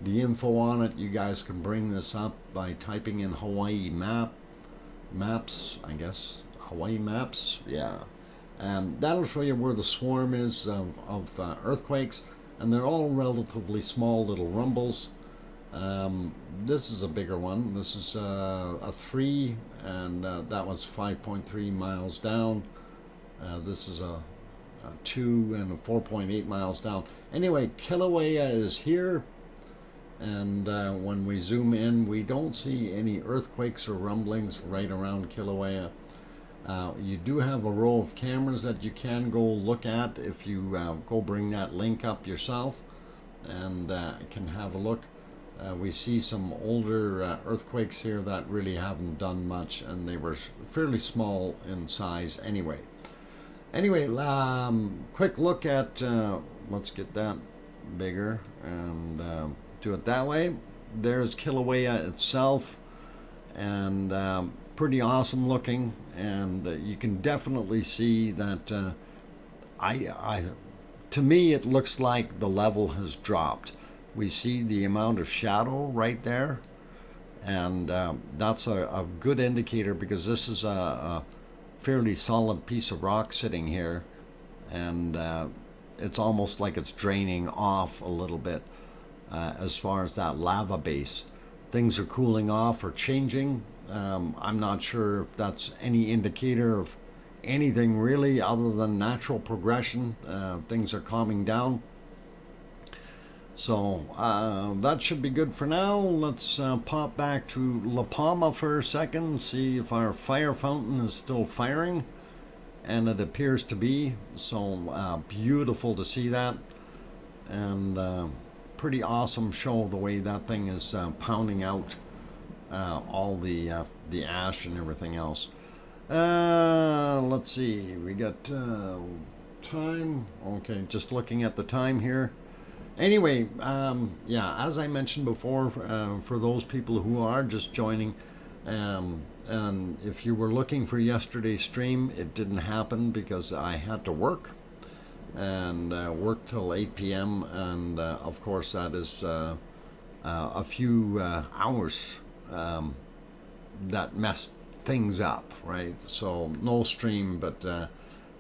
the info on it, you guys can bring this up by typing in Hawaii maps, I guess. Hawaii maps, yeah. And that'll show you where the swarm is of earthquakes, and they're all relatively small little rumbles. This is a bigger one. This is a 3, and that was 5.3 miles down. This is a 2 and a 4.8 miles down. Anyway, Kilauea is here, and when we zoom in, we don't see any earthquakes or rumblings right around Kilauea. You do have a row of cameras that you can go look at if you go bring that link up yourself and can have a look. We see some older earthquakes here that really haven't done much, and they were fairly small in size anyway. Anyway, quick look at, let's get that bigger and do it that way. There's Kilauea itself, and pretty awesome looking, and you can definitely see that to me it looks like the level has dropped. We see the amount of shadow right there, and that's a good indicator, because this is a fairly solid piece of rock sitting here, and it's almost like it's draining off a little bit as far as that lava base. Things are cooling off or changing. I'm not sure if that's any indicator of anything really other than natural progression. Things are calming down. So that should be good for now. Let's pop back to La Palma for a second, see if our fire fountain is still firing. and it appears to be. So beautiful to see that, and pretty awesome show the way that thing is pounding out all the ash and everything else. Let's see, we got time. Okay, just looking at the time here. Anyway, yeah, as I mentioned before, for those people who are just joining, and if you were looking for yesterday's stream, it didn't happen because I had to work, and work till 8 p.m. and of course that is a few hours that messed things up, right? So no stream, but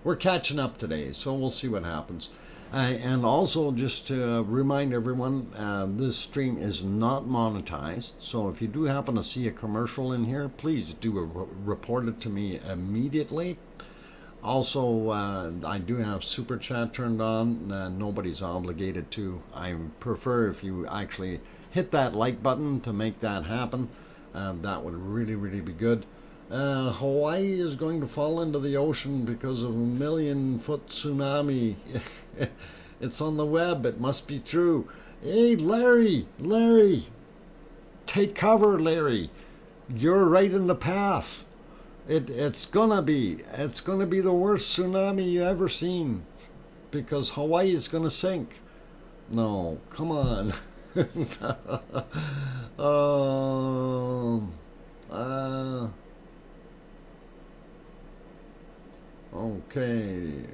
we're catching up today, so we'll see what happens. And also, just to remind everyone, this stream is not monetized, so if you do happen to see a commercial in here, please do report it to me immediately. Also, I do have super chat turned on. Nobody's obligated to. I prefer if you actually hit that like button to make that happen. That would really be good. Hawaii is going to fall into the ocean because of a 1,000,000-foot tsunami. It's on the web. It must be true. Hey, Larry, take cover, Larry. You're right in the path. It's gonna be the worst tsunami you ever seen, because Hawaii is gonna sink. No, come on. Okay.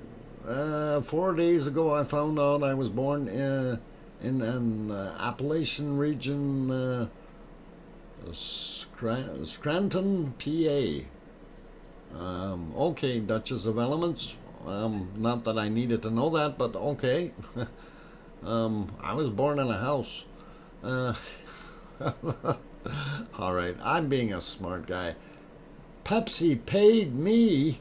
4 days ago, I found out I was born in an Appalachian region, Scranton, PA. Okay, Duchess of Elements. Not that I needed to know that, but okay. I was born in a house. All right, I'm being a smart guy. Pepsi paid me.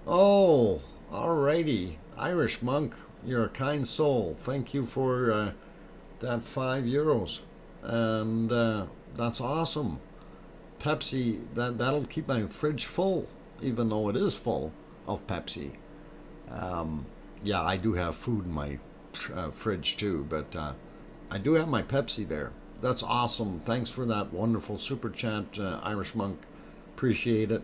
Oh, alrighty. Irish monk, you're a kind soul. Thank you for that €5. And that's awesome. Pepsi, that'll keep my fridge full, even though it is full of Pepsi. Yeah, I do have food in my fridge too, but I do have my Pepsi there. That's awesome. Thanks for that wonderful super chat, Irish monk. Appreciate it.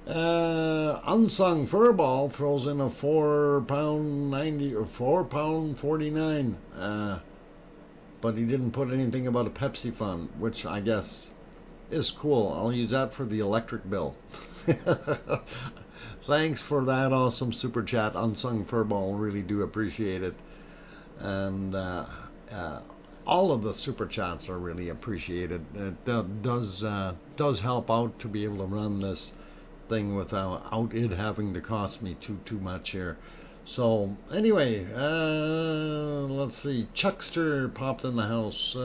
Unsung Furball throws in a £4.90 or £4.49, but he didn't put anything about a Pepsi fund, which I guess is cool. I'll use that for the electric bill. Thanks for that awesome super chat, Unsung Furball. Really do appreciate it. And all of the super chats are really appreciated. It does help out to be able to run this thing without it having to cost me too much here. So anyway, let's see. Chuckster popped in the house.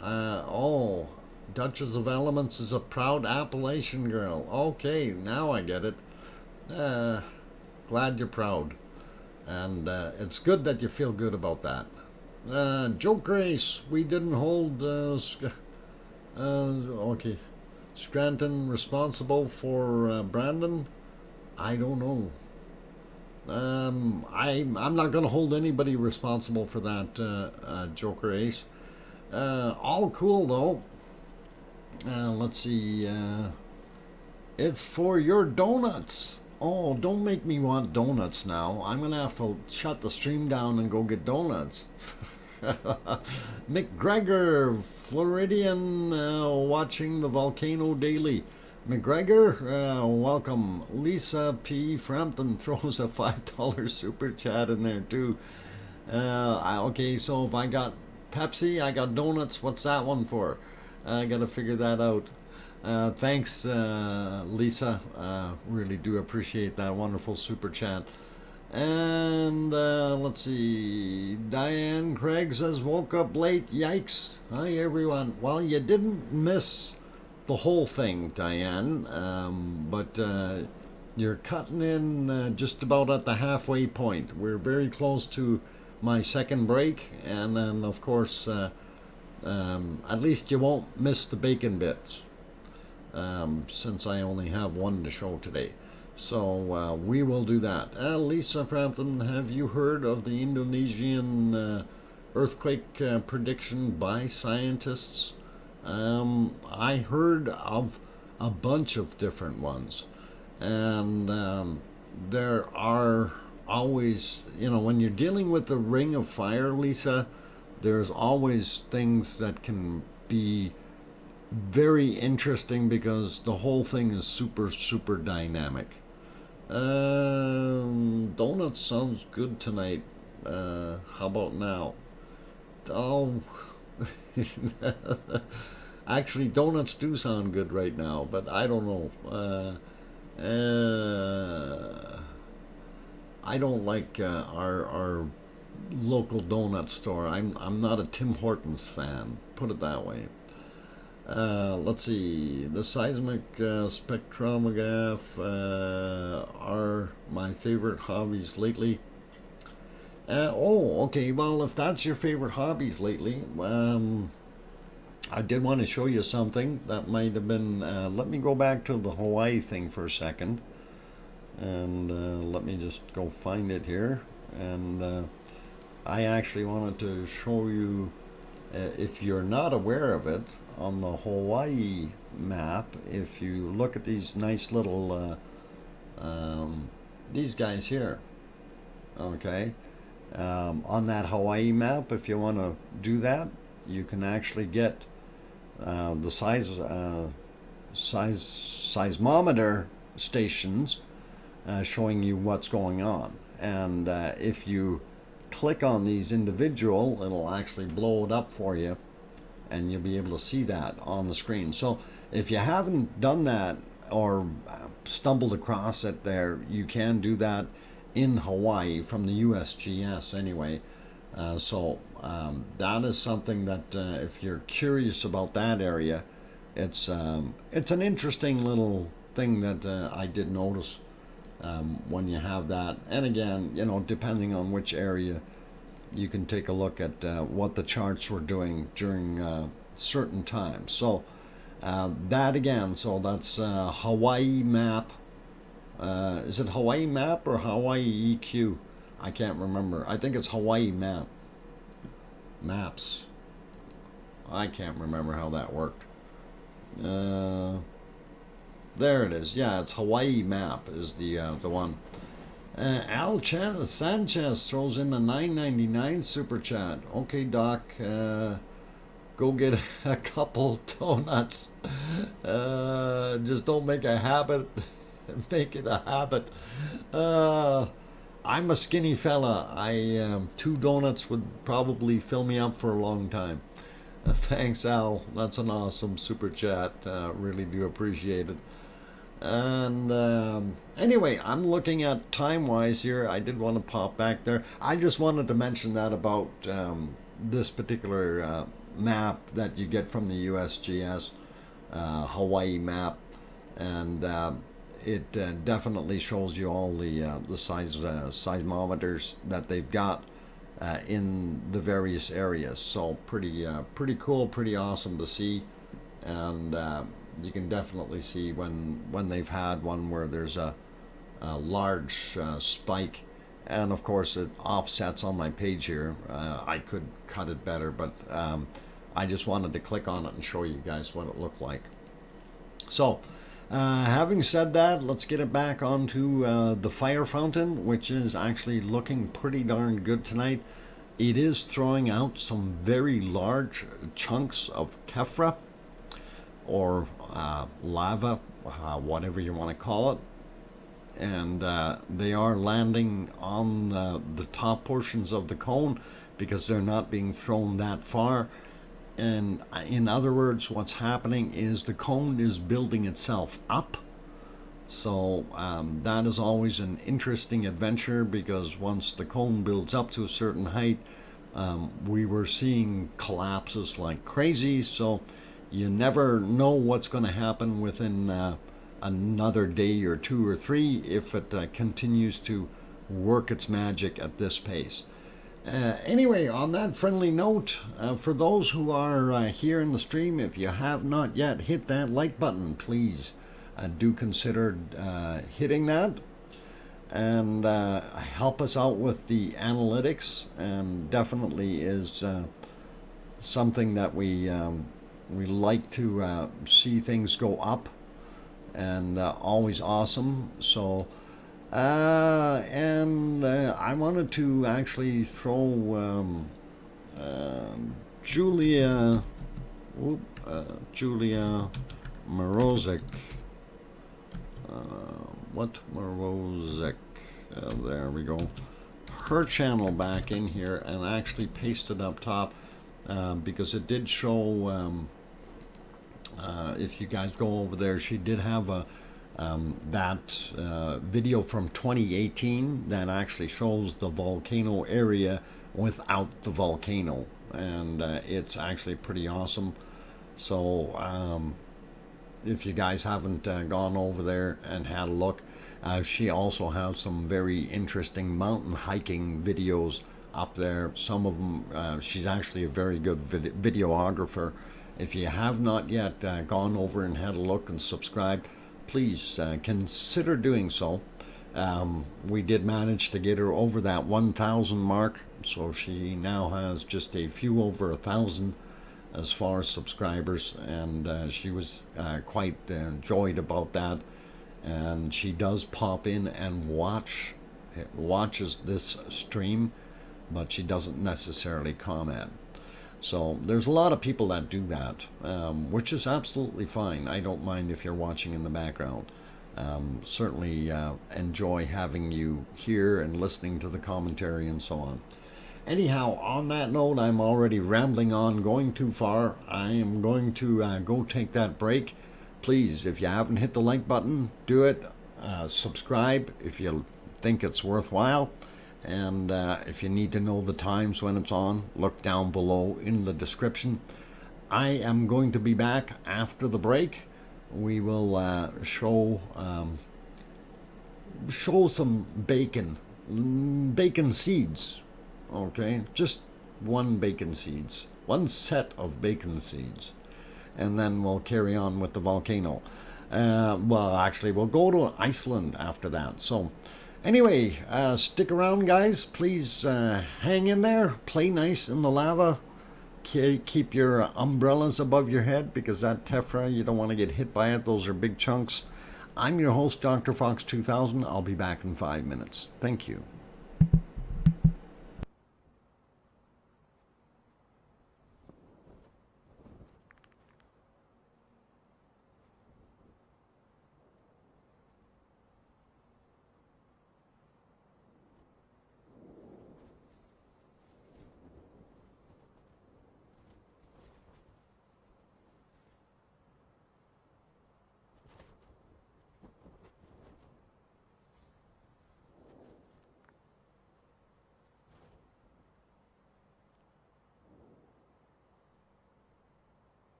Oh, Duchess of Elements is a proud Appalachian girl. Okay, now I get it. Glad you're proud, and it's good that you feel good about that. Joke race. We didn't hold. Okay. Scranton responsible for Brandon? I don't know. I'm not going to hold anybody responsible for that, Joker Ace. All cool though. Let's see. It's for your donuts. Oh, don't make me want donuts now. I'm going to have to shut the stream down and go get donuts. McGregor, Floridian, watching the Volcano Daily. McGregor, welcome. Lisa P. Frampton throws a $5 super chat in there too. Okay, so if I got Pepsi, I got donuts. What's that one for? I gotta figure that out. Thanks, Lisa. Really do appreciate that wonderful super chat. And let's see. Diane Craig says, woke up late. Yikes. Hi, everyone. Well, you didn't miss the whole thing, Diane, but you're cutting in just about at the halfway point. We're very close to my second break, and then, of course, at least you won't miss the bacon bits, since I only have one to show today. So, anyway, let's see. Diane Craig says, woke up late. Yikes. Hi, everyone. Well, you didn't miss the whole thing. You're very close to my second break, and then, of course, at least you won't miss the bacon bits, since I only have one to show today. So we will do that. Lisa Frampton, have you heard of the Indonesian earthquake prediction by scientists? I heard of a bunch of different ones. And there are always, when you're dealing with the ring of fire, Lisa, there's always things that can be very interesting because the whole thing is super, super dynamic. Donuts sounds good tonight. How about now? Oh, actually, donuts do sound good right now, but I don't know. I don't like our local donut store. I'm not a Tim Hortons fan. Put it that way. Let's see. The seismic spectrograph are my favorite hobbies lately. Okay. Well, if that's your favorite hobbies lately, I did want to show you something that might have been. Let me go back to the Hawaii thing for a second, and let me just go find it here. And I actually wanted to show you, if you're not aware of it, on the Hawaii map. If you look at these nice little these guys here, okay, on that Hawaii map, if you want to do that, you can actually get the seismometer stations showing you what's going on. And if you click on these individual, it'll actually blow it up for you, and you'll be able to see that on the screen. So if you haven't done that or stumbled across it there, you can do that in Hawaii from the USGS anyway. So that is something that if you're curious about that area, it's an interesting little thing that I did notice when you have that. And again, depending on which area, you can take a look at what the charts were doing during certain times. So that again, so that's Hawaii map. Is it Hawaii map or Hawaii EQ? I can't remember. I think it's Hawaii map. Maps. I can't remember how that worked. There it is. Yeah, it's Hawaii map is the one. Al Sanchez throws in the $9.99 super chat. Okay, Doc, go get a couple donuts. Just don't make a habit. Make it a habit. I'm a skinny fella. 2 donuts would probably fill me up for a long time. Thanks, Al. That's an awesome super chat. Really do appreciate it. And anyway, I'm looking at time-wise here. I did want to pop back there. I just wanted to mention that about this particular map that you get from the USGS, Hawaii map, and it definitely shows you all the seismometers that they've got in the various areas. So pretty cool, pretty awesome to see, and you can definitely see when they've had one where there's a large spike, and of course it offsets on my page here. I could cut it better, but I just wanted to click on it and show you guys what it looked like. So having said that, let's get it back onto the fire fountain, which is actually looking pretty darn good tonight. It is throwing out some very large chunks of tephra, or lava, whatever you want to call it, and they are landing on the top portions of the cone because they're not being thrown that far. And in other words, what's happening is the cone is building itself up. So that is always an interesting adventure, because once the cone builds up to a certain height, we were seeing collapses like crazy. So you never know what's going to happen within another day or 2 or 3 if it continues to work its magic at this pace. Anyway, on that friendly note, for those who are here in the stream, if you have not yet hit that like button, please do consider hitting that and help us out with the analytics, and definitely is something that we like to see things go up, and always awesome. So I wanted to actually throw Julia Morozek. Morozek? There we go. Her channel back in here and actually paste it up top, because it did show. If you guys go over there, she did have a that video from 2018 that actually shows the volcano area without the volcano, and it's actually pretty awesome. So if you guys haven't gone over there and had a look, she also has some very interesting mountain hiking videos up there. Some of them, she's actually a very good videographer. If you have not yet gone over and had a look and subscribed, please consider doing so. We did manage to get her over that 1,000 mark, so she now has just a few over 1,000 as far as subscribers, and she was quite enjoyed about that. And she does pop in and watches this stream, but she doesn't necessarily comment. So there's a lot of people that do that, which is absolutely fine. I don't mind if you're watching in the background. Certainly enjoy having you here and listening to the commentary and so on. Anyhow, on that note, I'm already rambling on, going too far. I am going to go take that break. Please, if you haven't hit the like button, do it. Subscribe if you think it's worthwhile. And if you need to know the times when it's on, look down below in the description. I am going to be back after the break. We will show some bacon seeds. Okay, just one set of bacon seeds, and then we'll carry on with the volcano. Well, actually, we'll go to Iceland after that. So anyway, stick around, guys. Please hang in there, play nice in the lava, keep your umbrellas above your head, because that tephra, you don't want to get hit by it. Those are big chunks. I'm your host, DrFox2000. I'll be back in 5 minutes. Thank you.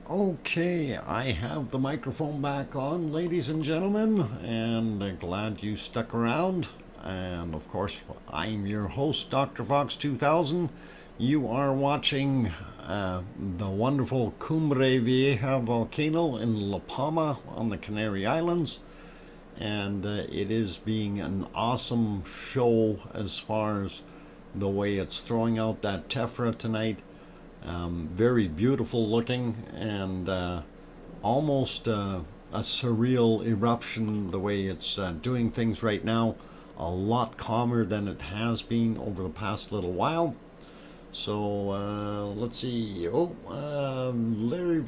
Okay, I have the microphone back on, ladies and gentlemen, and glad you stuck around. And of course, I'm your host, DrFox2000. You are watching the wonderful Cumbre Vieja volcano in La Palma on the Canary Islands. And it is being an awesome show as far as the way it's throwing out that tephra tonight. Very beautiful looking, and almost a surreal eruption the way it's doing things right now. A lot calmer than it has been over the past little while. So let's see. Larry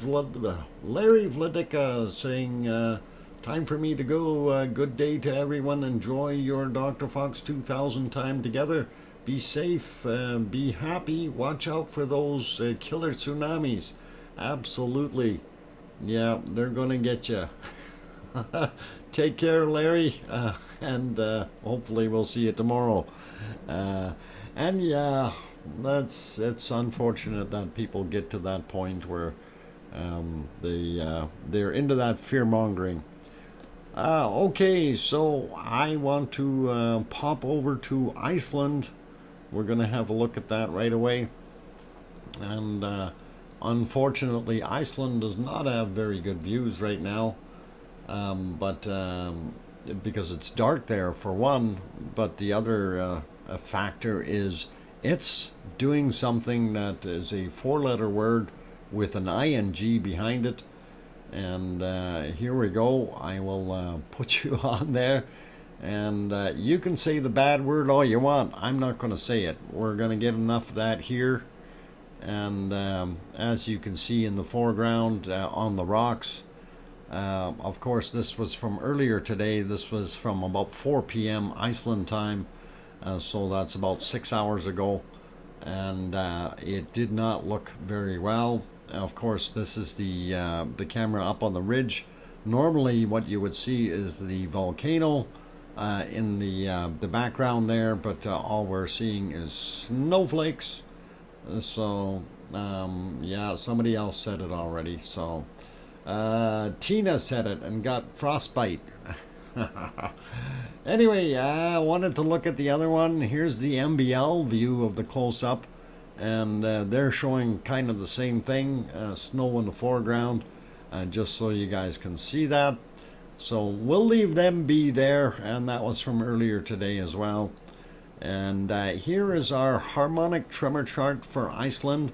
Vladika saying, time for me to go. Good day to everyone. Enjoy your DrFox2000 time together. Be safe, be happy, watch out for those killer tsunamis. Absolutely. Yeah, they're gonna get you. Take care, Larry, and hopefully we'll see you tomorrow. And yeah, it's unfortunate that people get to that point where they're into that fear-mongering. Okay, so I want to pop over to Iceland. We're going to have a look at that right away. And unfortunately, Iceland does not have very good views right now. Because it's dark there, for one. But the other factor is it's doing something that is a four-letter word with an ing behind it. And here we go. I will put you on there. And you can say the bad word all you want. I'm not going to say it. We're going to get enough of that here. And as you can see in the foreground on the rocks, of course this was from earlier today. This was from about 4 p.m. Iceland time. So that's about 6 hours ago. And it did not look very well. Of course, this is the camera up on the ridge. Normally what you would see is the volcano in the background there, but all we're seeing is snowflakes. So yeah, somebody else said it already. So Tina said it and got frostbite. Anyway, I wanted to look at the other one. Here's the MBL view of the close-up, and they're showing kind of the same thing, snow in the foreground, just so you guys can see that. So we'll leave them be there, and that was from earlier today as well. And here is our harmonic tremor chart for Iceland.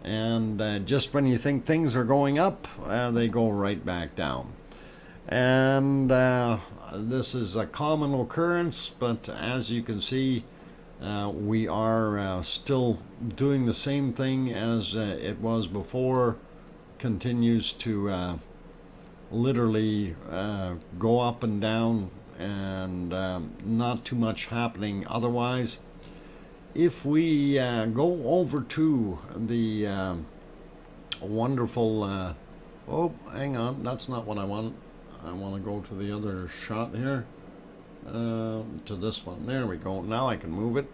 And just when you think things are going up, they go right back down. And this is a common occurrence, but as you can see, we are still doing the same thing as it was before. Continues to literally go up and down, and not too much happening otherwise. If we go over to the wonderful oh, hang on, that's not what I want. I want to go to the other shot here, to this one. There we go. Now I can move it.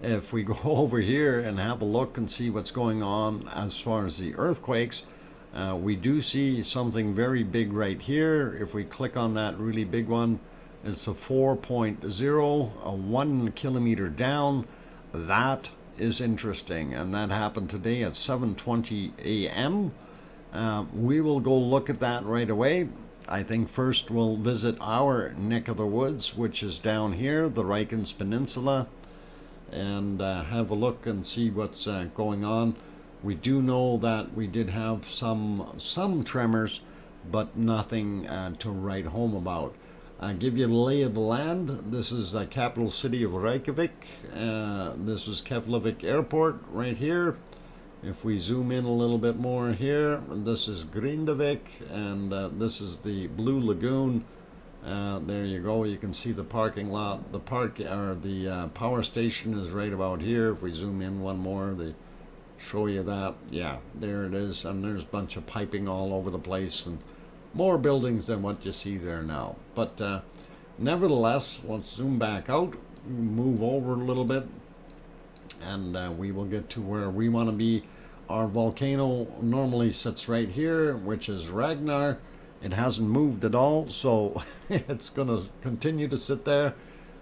If we go over here and have a look and see what's going on as far as the earthquakes, we do see something very big right here. If we click on that really big one, it's a 4.0, a 1 kilometer down. That is interesting, and that happened today at 7:20 a.m. We will go look at that right away. I think first we'll visit our neck of the woods, which is down here, the Reykjanes Peninsula, and have a look and see what's going on. We do know that we did have some tremors, but nothing to write home about. I'll give you the lay of the land. This is the capital city of Reykjavik. This is Keflavik Airport right here. If we zoom in a little bit more here, this is Grindavik, and this is the Blue Lagoon. There you go. You can see the parking lot. The power station is right about here. If we zoom in one more, they show you that. Yeah, there it is. And there's a bunch of piping all over the place, and more buildings than what you see there now. But nevertheless, let's zoom back out, move over a little bit, and we will get to where we want to be. our volcano normally sits right here, which is Ragnar. It hasn't moved at all, so it's going to continue to sit there.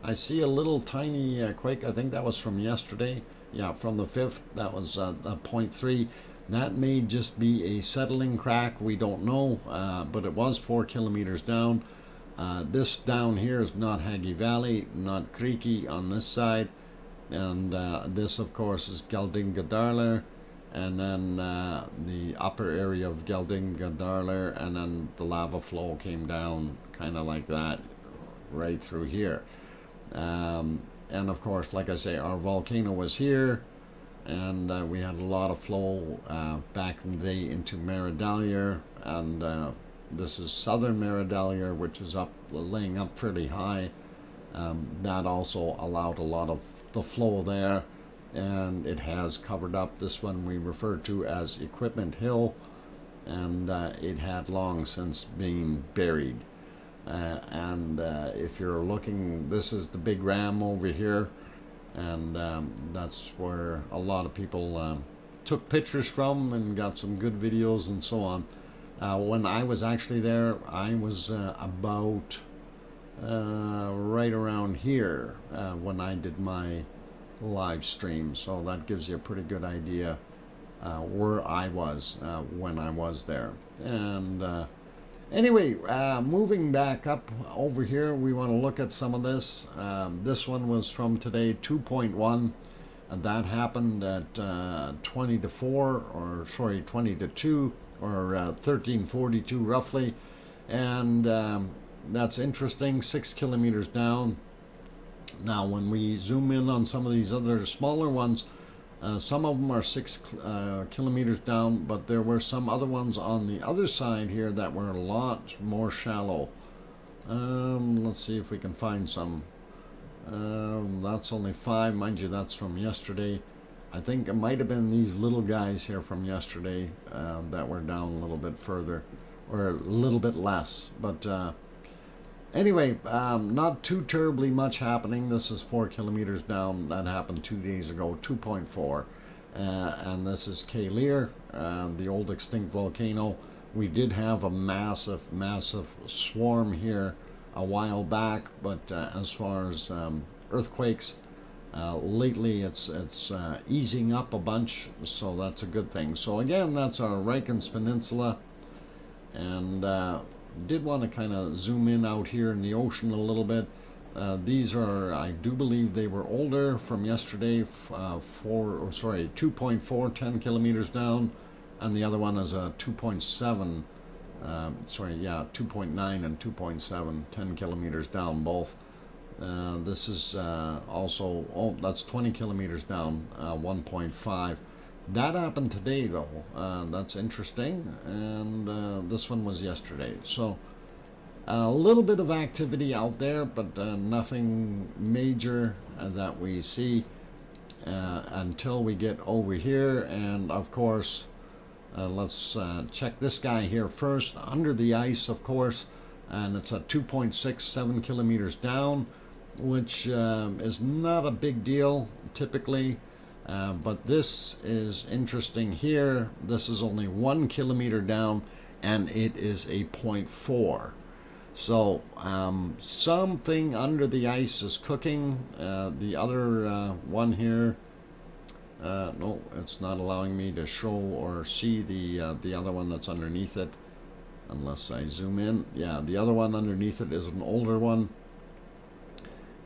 I see a little tiny quake. I think that was from yesterday. Yeah, from the 5th. That was a 0.3. That may just be a settling crack. We don't know, but it was 4 kilometers down. This down here is not Hagi Valley, not Creaky on this side. And this, of course, is Geldingadarler. And then the upper area of Geldingadarler, and then the lava flow came down kind of like that right through here. And of course, like I say, our volcano was here, and we had a lot of flow back in the day into Meridalier, and this is southern Meridalier, which is up, laying up fairly high. That also allowed a lot of the flow there, and it has covered up this one we refer to as Equipment Hill, and it had long since been buried. And if you're looking, this is the big ram over here, and that's where a lot of people took pictures from and got some good videos and so on. When I was actually there, I was about right around here when I did my live stream, so that gives you a pretty good idea where I was when I was there. And anyway, moving back up over here, we want to look at some of this. This one was from today, 2.1, and that happened at 20 to 4, or sorry, 20 to 2, or 1342 roughly. And that's interesting, 6 kilometers down. Now, when we zoom in on some of these other smaller ones, some of them are 6 kilometers down, but there were some other ones on the other side here that were a lot more shallow. Let's see if we can find some. That's only 5, mind you, that's from yesterday. I think it might have been these little guys here from yesterday that were down a little bit further, or a little bit less. But anyway, not too terribly much happening. This is 4 kilometers down. That happened 2 days ago, 2.4. And this is Keilir, the old extinct volcano. We did have a massive swarm here a while back, but as far as earthquakes, lately it's easing up a bunch, so that's a good thing. So again, that's our Reykjanes Peninsula, and did want to kind of zoom in out here in the ocean a little bit. These are, I do believe they were older from yesterday, 2.4, 10 kilometers down, and the other one is a 2.7, 2.9 and 2.7, 10 kilometers down both. This is also, oh, that's 20 kilometers down, 1.5. That happened today, though. That's interesting, and this one was yesterday. So a little bit of activity out there, but nothing major that we see until we get over here. And of course, let's check this guy here first. Under the ice, of course, and it's at 2.67 kilometers down, which is not a big deal typically. But this is interesting here. This is only 1 kilometer down, and it is a 0.4. So something under the ice is cooking. The other one here, no, it's not allowing me to show or see the other one that's underneath it, unless I zoom in. Yeah, the other one underneath it is an older one.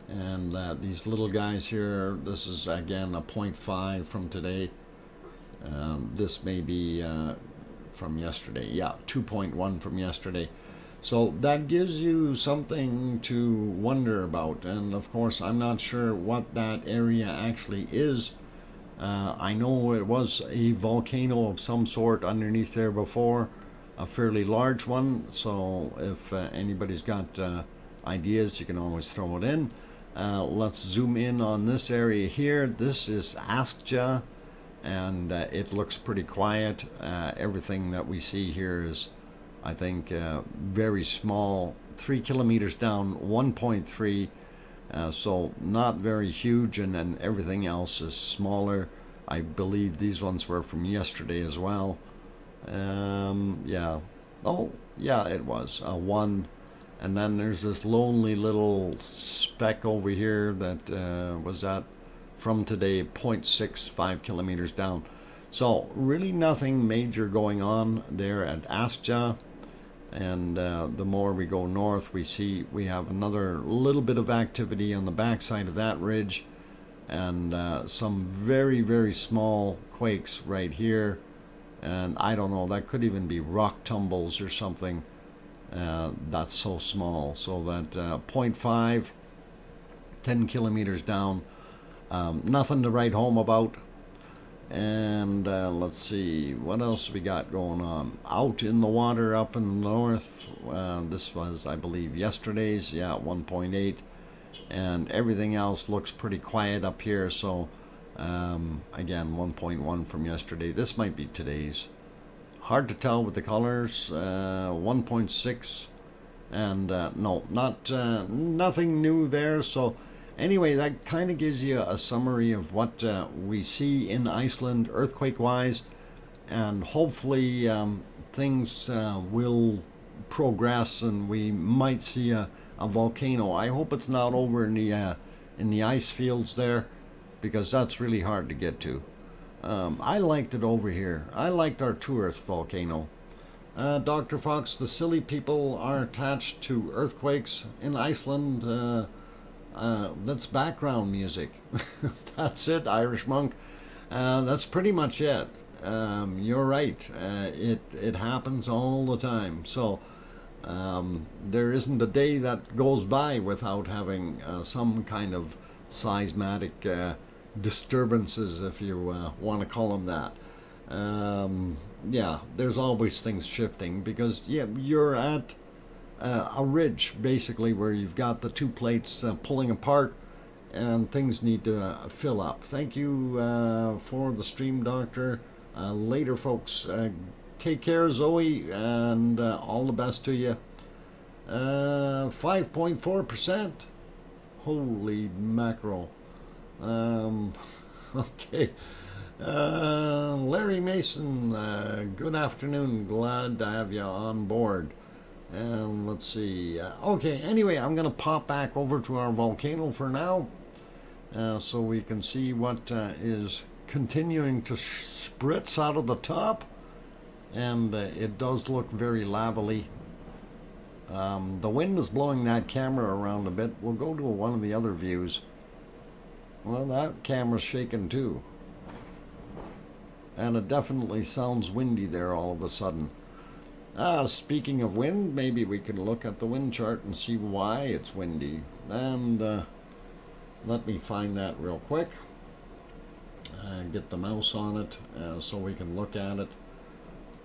And these little guys here, this is again a 0.5 from today. This may be from yesterday. Yeah, 2.1 from yesterday. So that gives you something to wonder about. And of course, I'm not sure what that area actually is. I know it was a volcano of some sort underneath there before, a fairly large one. So if anybody's got ideas, you can always throw it in. Let's zoom in on this area here. This is Askja, and it looks pretty quiet. Everything that we see here is, I think, very small. 3 kilometers down, 1.3, so not very huge, and then everything else is smaller. I believe these ones were from yesterday as well. Yeah. Oh, yeah, it was. One. And then there's this lonely little speck over here that was at, from today, 0.65 kilometers down. So really nothing major going on there at Askja. And the more we go north, we have another little bit of activity on the backside of that ridge, and some very, very small quakes right here. And I don't know, that could even be rock tumbles or something. That's so small. So that 0.5, 10 kilometers down, nothing to write home about. And let's see, what else we got going on out in the water up in the north. This was, I believe, yesterday's. Yeah, 1.8, and everything else looks pretty quiet up here. So again, 1.1 from yesterday. This might be today's. Hard to tell with the colors. 1.6, and no, nothing new there. So anyway, that kind of gives you a summary of what we see in Iceland earthquake-wise, and hopefully things will progress and we might see a volcano. I hope it's not over in the ice fields there, because that's really hard to get to. I liked it over here. I liked our tourist volcano. Dr. Fox, the silly people are attached to earthquakes in Iceland. That's background music. That's it, Irish Monk. That's pretty much it. You're right. It happens all the time. So there isn't a day that goes by without having some kind of seismic disturbances, if you want to call them that. Yeah, there's always things shifting, because you're at a ridge basically where you've got the two plates pulling apart, and things need to fill up. Thank you for the stream, Doctor. Later, folks. Take care, Zoe, and all the best to you. 5.4%. Holy mackerel. Okay. Larry Mason, good afternoon. Glad to have you on board. And let's see. Okay, anyway, I'm going to pop back over to our volcano for now, so we can see what is continuing to spritz out of the top. And it does look very lavely. The wind is blowing that camera around a bit. We'll go to one of the other views. Well, that camera's shaking too. And it definitely sounds windy there all of a sudden. Speaking of wind, maybe we can look at the wind chart and see why it's windy. And let me find that real quick. Get the mouse on it so we can look at it.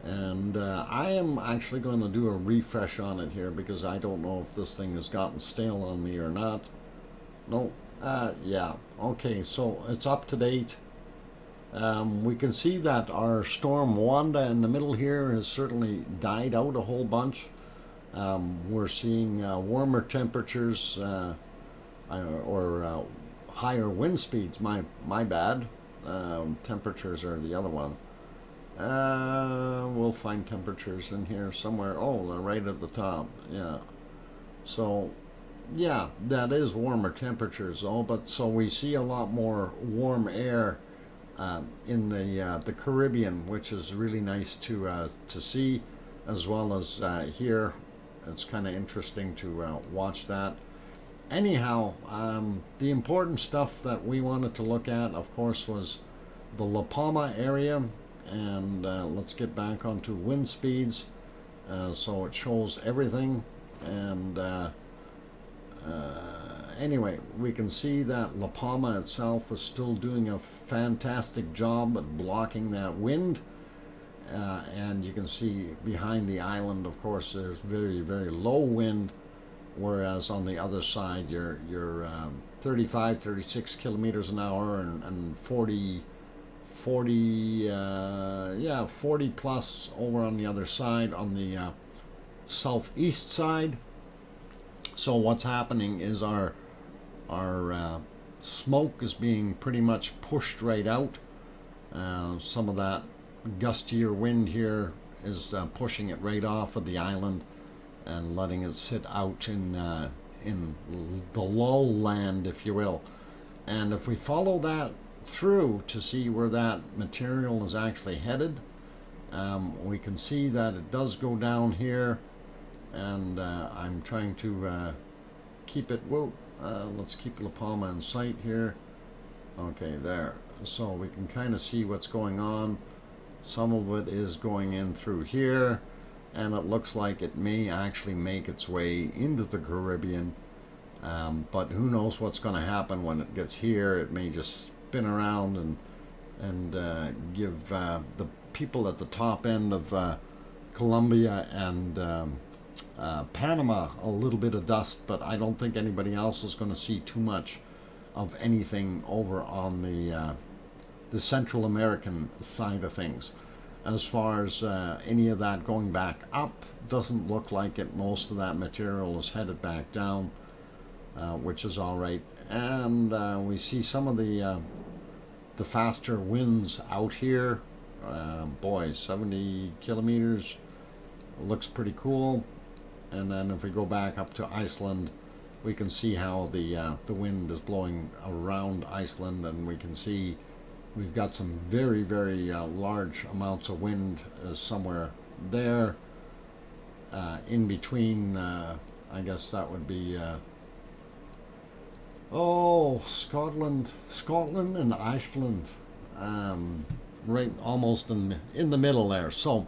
And I am actually going to do a refresh on it here, because I don't know if this thing has gotten stale on me or not. No, yeah, okay, so it's up to date. We can see that our storm Wanda in the middle here has certainly died out a whole bunch. We're seeing warmer temperatures or higher wind speeds. My bad. Temperatures are the other one. We'll find temperatures in here somewhere. Oh, they're right at the top. Yeah. So, yeah, that is warmer temperatures. Oh, but so we see a lot more warm air in the Caribbean, which is really nice to see, as well as here. It's kind of interesting to watch that. Anyhow, the important stuff that we wanted to look at, of course, was the La Palma area. And let's get back onto wind speeds, so it shows everything. And anyway, we can see that La Palma itself is still doing a fantastic job at blocking that wind. And you can see behind the island, of course, there's very, very low wind, whereas on the other side you're 35, 36 kilometers an hour and 40 plus over on the other side, on the southeast side. So what's happening is our smoke is being pretty much pushed right out, Some of that gustier wind here is pushing it right off of the island and letting it sit out in the low land, if you will. And if we follow that through to see where that material is actually headed, we can see that it does go down here, and I'm trying to keep it, let's keep La Palma in sight here. Okay, there. So we can kind of see what's going on. Some of it is going in through here, and it looks like it may actually make its way into the Caribbean. But who knows what's going to happen when it gets here. It may just spin around and give the people at the top end of Colombia and Panama a little bit of dust, but I don't think anybody else is going to see too much of anything over on the Central American side of things. As far as any of that going back up, doesn't look like it. Most of that material is headed back down, which is all right. And we see some of the faster winds out here. Boy, 70 kilometers looks pretty cool. And then if we go back up to Iceland, we can see how the wind is blowing around Iceland, and we can see we've got some very, very large amounts of wind somewhere there. In between, I guess that would be Scotland and Iceland, right almost in the middle there. So,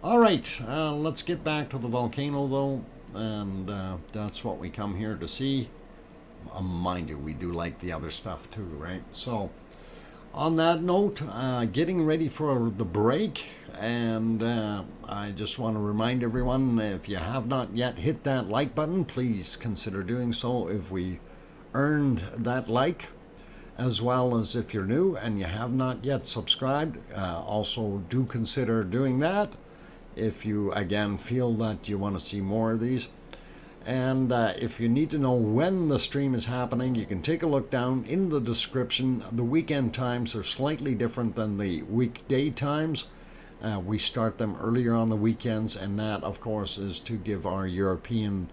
all right, let's get back to the volcano though, and that's what we come here to see. Mind you, we do like the other stuff too, right? So, on that note, getting ready for the break, and I just want to remind everyone, if you have not yet hit that like button, please consider doing so if we earned that like, as well as if you're new and you have not yet subscribed, also do consider doing that if you again feel that you want to see more of these. And if you need to know when the stream is happening, you can take a look down in the description. The weekend times are slightly different than the weekday times. We start them earlier on the weekends, and that of course is to give our European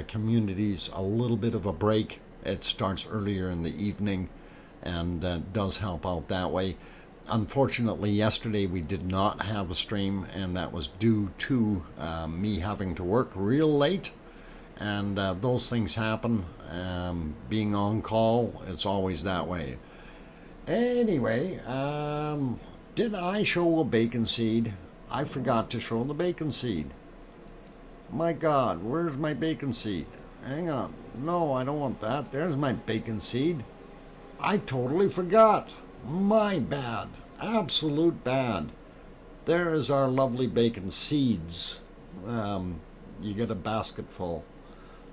communities a little bit of a break. It starts earlier in the evening, and does help out that way. Unfortunately, yesterday we did not have a stream, and that was due to me having to work real late. And those things happen. Being on call, it's always that way. Anyway, did I show a bacon seed? I forgot to show the bacon seed. My God, where's my bacon seed? Hang on. No, I don't want that. There's my bacon seed. I totally forgot. My bad. Absolute bad. There is our lovely bacon seeds. You get a basket full.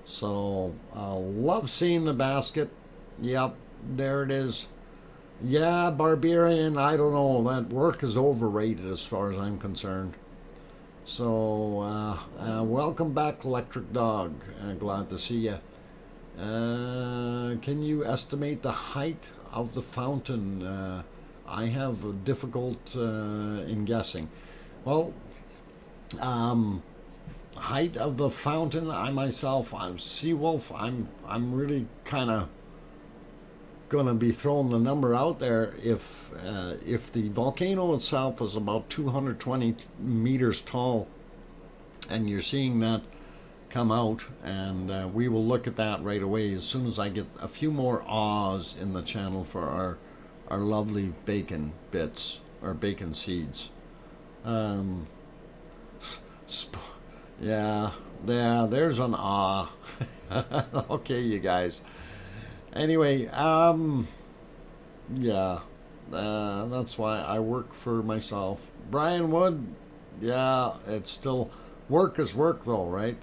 So, love seeing the basket. Yep, there it is. Yeah, Barbarian, I don't know. That work is overrated as far as I'm concerned. So, welcome back, Electric Dog. Glad to see you. Can you estimate the height of the fountain? I have difficult in guessing. Well, height of the fountain, I myself, I'm Seawolf. I'm really kind of gonna be throwing the number out there. If the volcano itself is about 220 meters tall, and you're seeing that come out, and we will look at that right away as soon as I get a few more ahs in the channel for our lovely bacon bits, or bacon seeds. Yeah, there's an ah. Okay, you guys. Anyway, yeah, that's why I work for myself. Brian Wood, yeah, it's still, work is work though, right?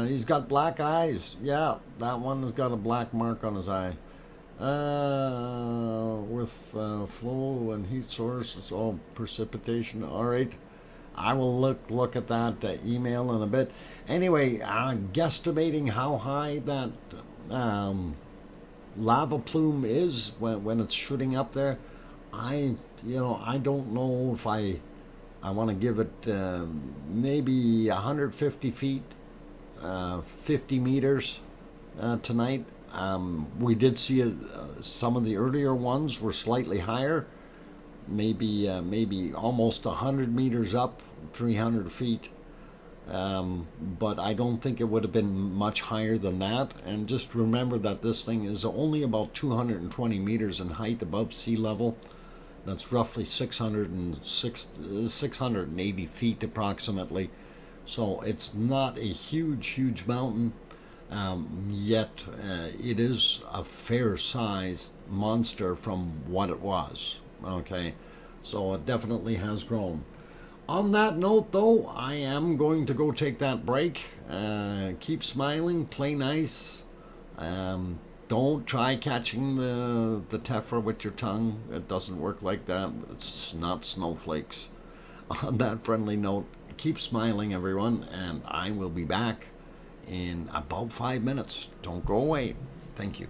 He's got black eyes. Yeah, that one has got a black mark on his eye. With flow and heat source, it's all precipitation. All right. I will look at that email in a bit. Anyway, guesstimating how high that lava plume is when it's shooting up there, I don't know if I want to give it maybe 150 feet, 50 meters tonight. We did see some of the earlier ones were slightly higher, maybe almost 100 meters up, 300 feet. But I don't think it would have been much higher than that. And just remember that this thing is only about 220 meters in height above sea level. That's roughly 680 feet approximately. So it's not a huge mountain, yet it is a fair sized monster from what it was. Okay, so it definitely has grown. On that note, though, I am going to go take that break. Keep smiling, play nice. Don't try catching the tephra with your tongue. It doesn't work like that. It's not snowflakes. On that friendly note, keep smiling, everyone, and I will be back in about 5 minutes. Don't go away. Thank you.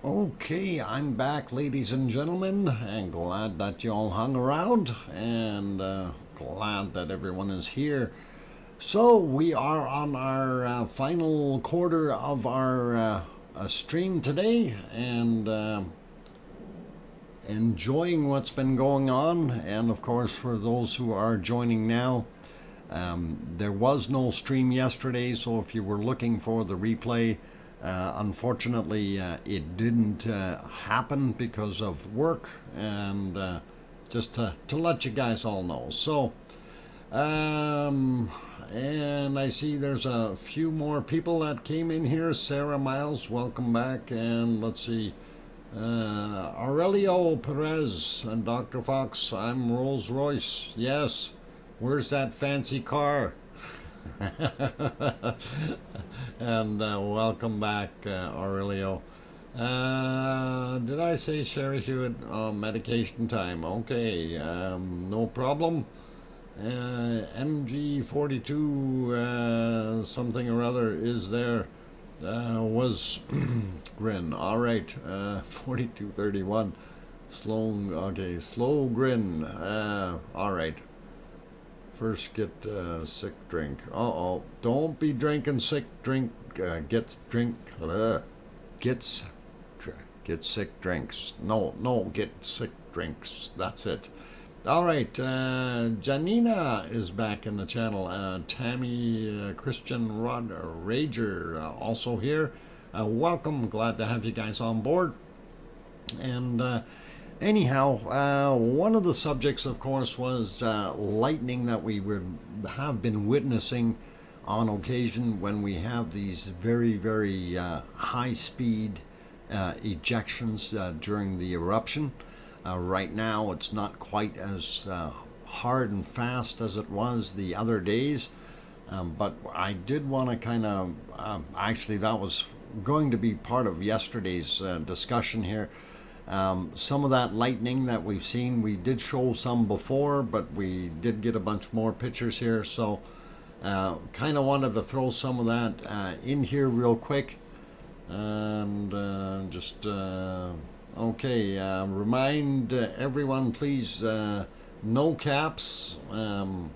Okay, I'm back, ladies and gentlemen, and glad that you all hung around, and glad that everyone is here. So we are on our final quarter of our stream today, and enjoying what's been going on. And of course, for those who are joining now, there was no stream yesterday, so if you were looking for the replay, unfortunately it didn't happen because of work, and just to let you guys all know. So and I see there's a few more people that came in here. Sarah Miles, welcome back. And let's see, Aurelio Perez and Dr. Fox, I'm Rolls Royce. Yes, where's that fancy car? And welcome back, Aurelio. Did I say Sherry Hewitt? Medication time. Okay, no problem. MG42 something or other is there. Was Grin. All right, 4231. Slow. Okay, slow Grin. All right. First get sick drink. Don't be drinking sick drink. Get sick drinks. No, get sick drinks. That's it. All right, Janina is back in the channel. Tammy, Christian Rager also here. Welcome, glad to have you guys on board. And anyhow, one of the subjects, of course, was lightning that we have been witnessing on occasion when we have these very, very high-speed ejections during the eruption. Right now, it's not quite as hard and fast as it was the other days, but I did want to kind of, actually that was going to be part of yesterday's discussion here. Some of that lightning that we've seen, we did show some before, but we did get a bunch more pictures here, so kind of wanted to throw some of that in here real quick. And okay, remind everyone, please, no caps. Normal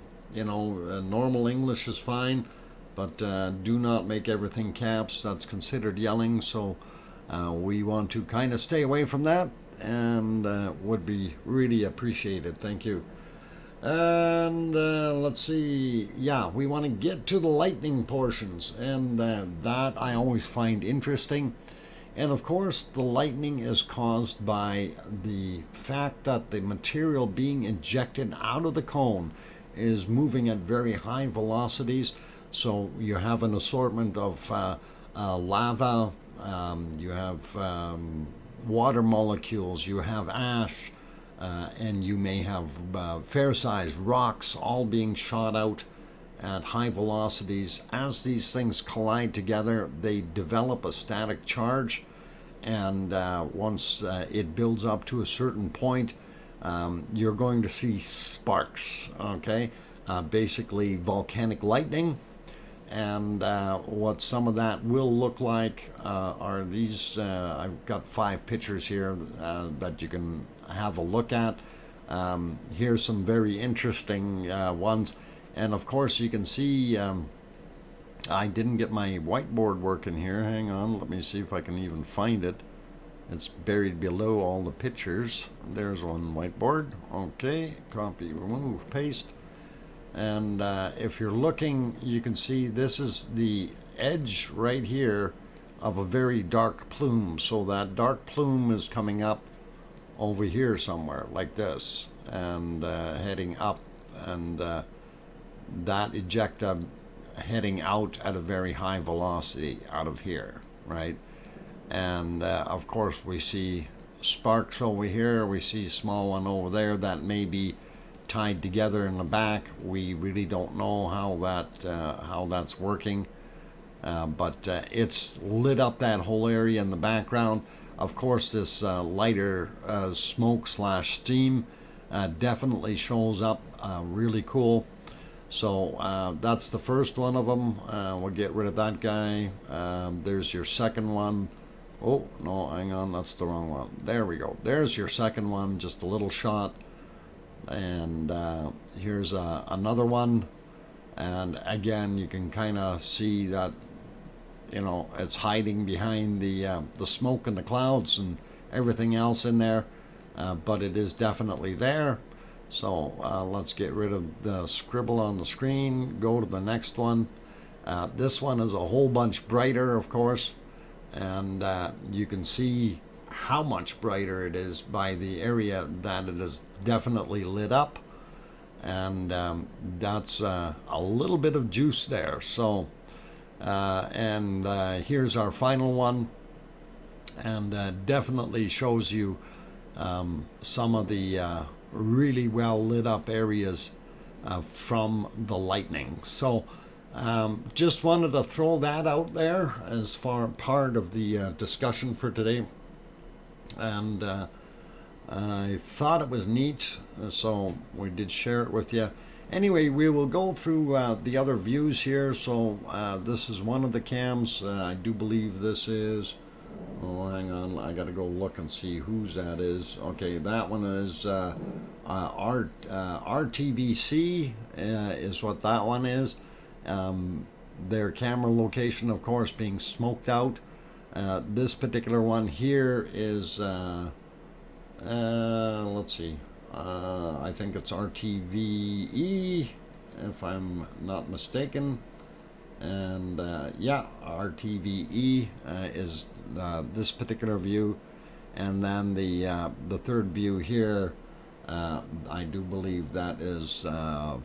English is fine, but do not make everything caps. That's considered yelling, so we want to kind of stay away from that, and would be really appreciated. Thank you. And let's see. Yeah, we want to get to the lightning portions, and that I always find interesting. And of course, the lightning is caused by the fact that the material being ejected out of the cone is moving at very high velocities. So you have an assortment of lava, you have water molecules, you have ash, and you may have fair-sized rocks all being shot out at high velocities. As these things collide together, they develop a static charge, and once it builds up to a certain point, you're going to see sparks, okay? Basically volcanic lightning. And what some of that will look like are these. I've got 5 pictures here that you can have a look at. Here's some very interesting ones. And of course, you can see I didn't get my whiteboard working here. Hang on, let me see if I can even find it. It's buried below all the pictures. There's one whiteboard. Okay, copy, remove, paste. And if you're looking, you can see this is the edge right here of a very dark plume. So that dark plume is coming up over here somewhere like this, and heading up, and that ejecta heading out at a very high velocity out of here, right? And of course we see sparks over here, we see a small one over there that may be tied together in the back. We really don't know how that's working, but it's lit up that whole area in the background. Of course, this lighter smoke slash steam definitely shows up, really cool. So that's the first one of them. We'll get rid of that guy. There's your second one. Oh, no, hang on, that's the wrong one. There we go. There's your second one, just a little shot. And here's another one. And again, you can kind of see that, you know, it's hiding behind the smoke and the clouds and everything else in there. But it is definitely there. So let's get rid of the scribble on the screen, go to the next one. This one is a whole bunch brighter, of course. And you can see how much brighter it is by the area that it is definitely lit up, and that's a little bit of juice there. So here's our final one, and definitely shows you some of the really well lit up areas from the lightning. So just wanted to throw that out there as far part of the discussion for today, and I thought it was neat, so we did share it with you. Anyway, we will go through the other views here. So this is one of the cams. I do believe this is, oh, hang on, I gotta go look and see whose that is. Okay, that one is RTVC is what that one is. Their camera location, of course, being smoked out. This particular one here is, let's see, I think it's RTVE, if I'm not mistaken. And yeah, RTVE is this particular view. And then the third view here, I do believe that is La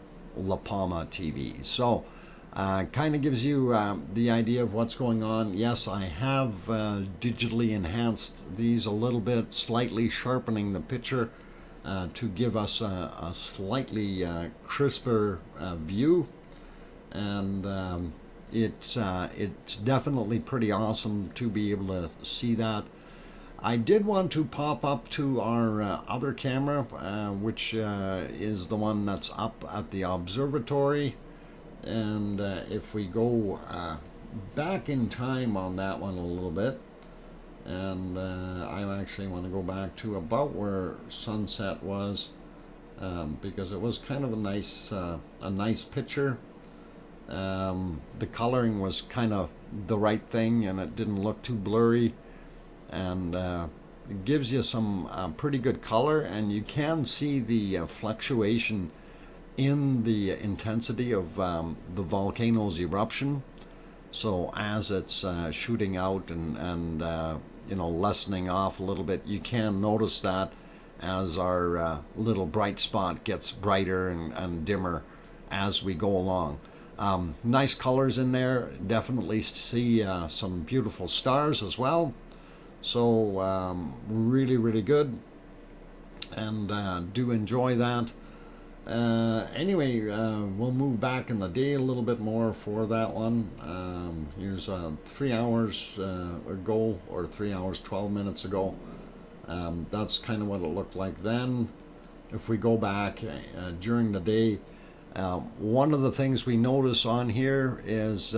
Palma TV. So kind of gives you the idea of what's going on. Yes, I have digitally enhanced these a little bit, slightly sharpening the picture to give us a slightly crisper view. And it's definitely pretty awesome to be able to see that. I did want to pop up to our other camera, which is the one that's up at the observatory. And if we go back in time on that one a little bit, and I actually want to go back to about where sunset was, because it was kind of a nice picture. The coloring was kind of the right thing, and it didn't look too blurry, and it gives you some pretty good color, and you can see the fluctuation in the intensity of the volcano's eruption. So as it's shooting out and you know, lessening off a little bit, you can notice that as our little bright spot gets brighter and dimmer as we go along. Nice colors in there. Definitely see some beautiful stars as well. So really good, and do enjoy that. Anyway, we'll move back in the day a little bit more for that one. Here's 3 hours ago, or 3 hours 12 minutes ago. That's kind of what it looked like then. If we go back during the day, one of the things we notice on here is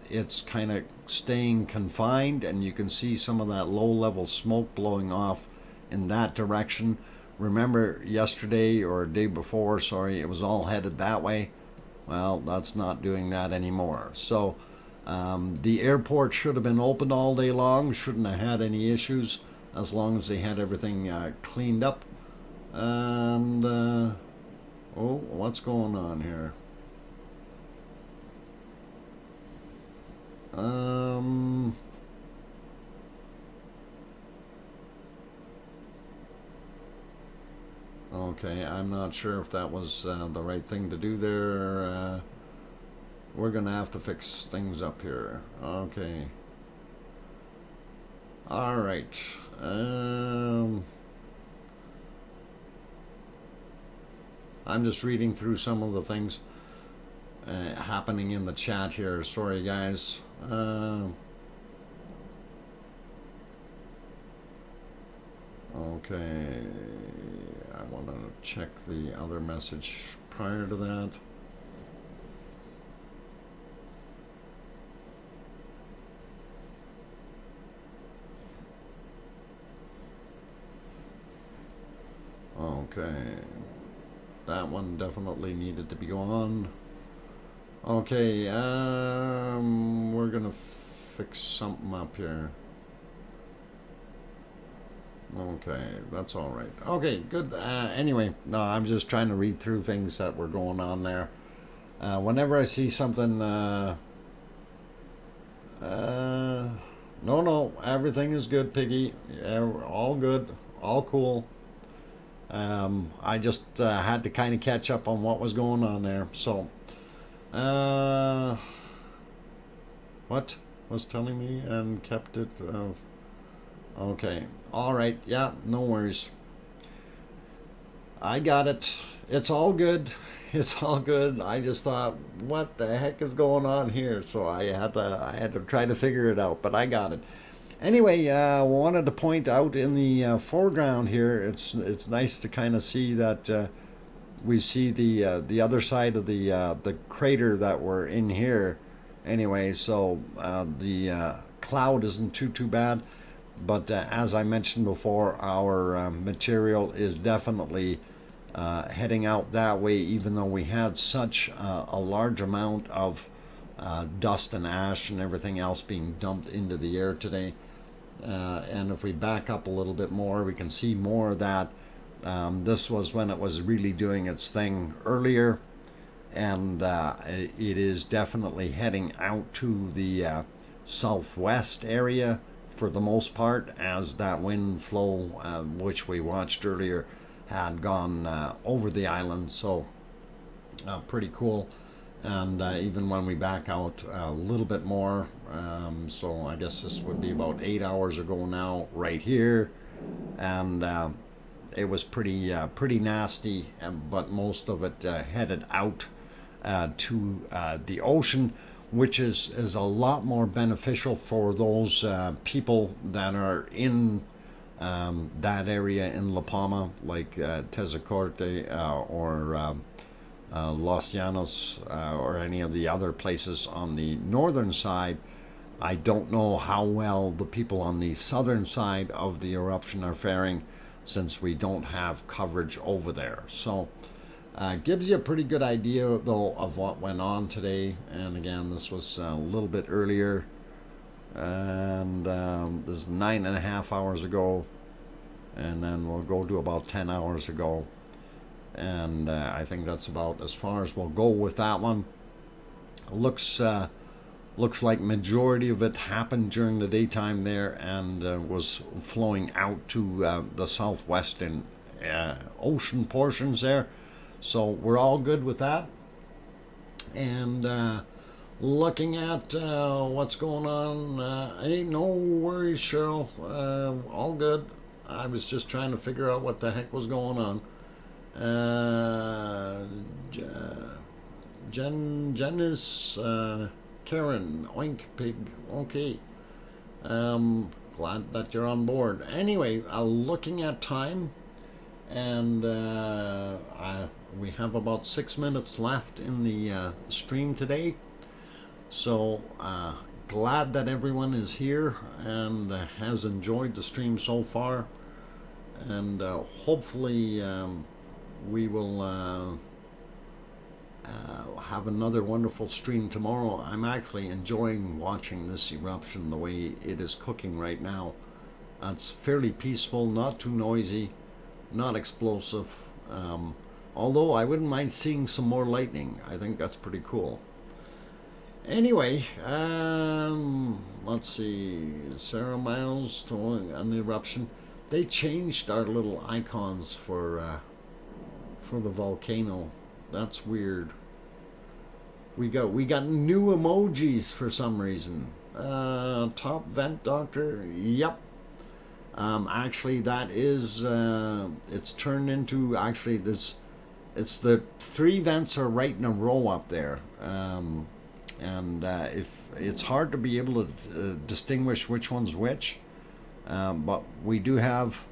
it's kind of staying confined, and you can see some of that low level smoke blowing off in that direction. Remember yesterday, or day before, sorry, it was all headed that way. Well, that's not doing that anymore. So the airport should have been open all day long, shouldn't have had any issues, as long as they had everything cleaned up. And oh, what's going on here? Okay, I'm not sure if that was the right thing to do there. We're gonna have to fix things up here. Okay. All right. I'm just reading through some of the things happening in the chat here. Sorry, guys. Okay. I want to check the other message prior to that. Okay, that one definitely needed to be on. Okay, we're gonna fix something up here. Okay, that's all right. Okay, good. Anyway, no, I'm just trying to read through things that were going on there. Whenever I see something, no, everything is good, Piggy. Yeah, all good, all cool. I just had to kind of catch up on what was going on there. So, what was telling me and kept it. Okay, all right, yeah, no worries. I got it. It's all good. It's all good. I just thought, what the heck is going on here? So I had to try to figure it out, but I got it. Anyway, wanted to point out in the foreground here, it's nice to kind of see that we see the other side of the crater that we're in here. Anyway, so the cloud isn't too bad, but as I mentioned before, our material is definitely heading out that way, even though we had such a large amount of dust and ash and everything else being dumped into the air today. And if we back up a little bit more, we can see more of that. This was when it was really doing its thing earlier, and it is definitely heading out to the southwest area for the most part, as that wind flow, which we watched earlier, had gone over the island. So pretty cool. And even when we back out a little bit more, so I guess this would be about 8 hours ago now, right here, and it was pretty nasty, but most of it headed out to the ocean, which is a lot more beneficial for those people that are in that area in La Palma, like Tezacorte or Los Llanos, or any of the other places on the northern side. I don't know how well the people on the southern side of the eruption are faring, since we don't have coverage over there. So gives you a pretty good idea though of what went on today. And again, this was a little bit earlier, and this is 9.5 hours ago, and then we'll go to about 10 hours ago. And I think that's about as far as we'll go with that one. Looks like majority of it happened during the daytime there, and was flowing out to the southwestern ocean portions there. So we're all good with that. And looking at what's going on, ain't no worries, Cheryl. All good. I was just trying to figure out what the heck was going on. Janice, Karen, Oink Pig. Okay. Glad that you're on board. Anyway, looking at time, and we have about 6 minutes left in the stream today. So glad that everyone is here and has enjoyed the stream so far, and hopefully we will have another wonderful stream tomorrow. I'm actually enjoying watching this eruption the way it is cooking right now. It's fairly peaceful, not too noisy, not explosive, although I wouldn't mind seeing some more lightning. I think that's pretty cool. Anyway, let's see, Sarah Miles on the eruption. They changed our little icons for the volcano. That's weird. We got new emojis for some reason. Top vent doctor. Yep. Actually, that is it's turned into, actually this. It's the 3 vents are right in a row up there. And if it's hard to be able to distinguish which one's which, but we do have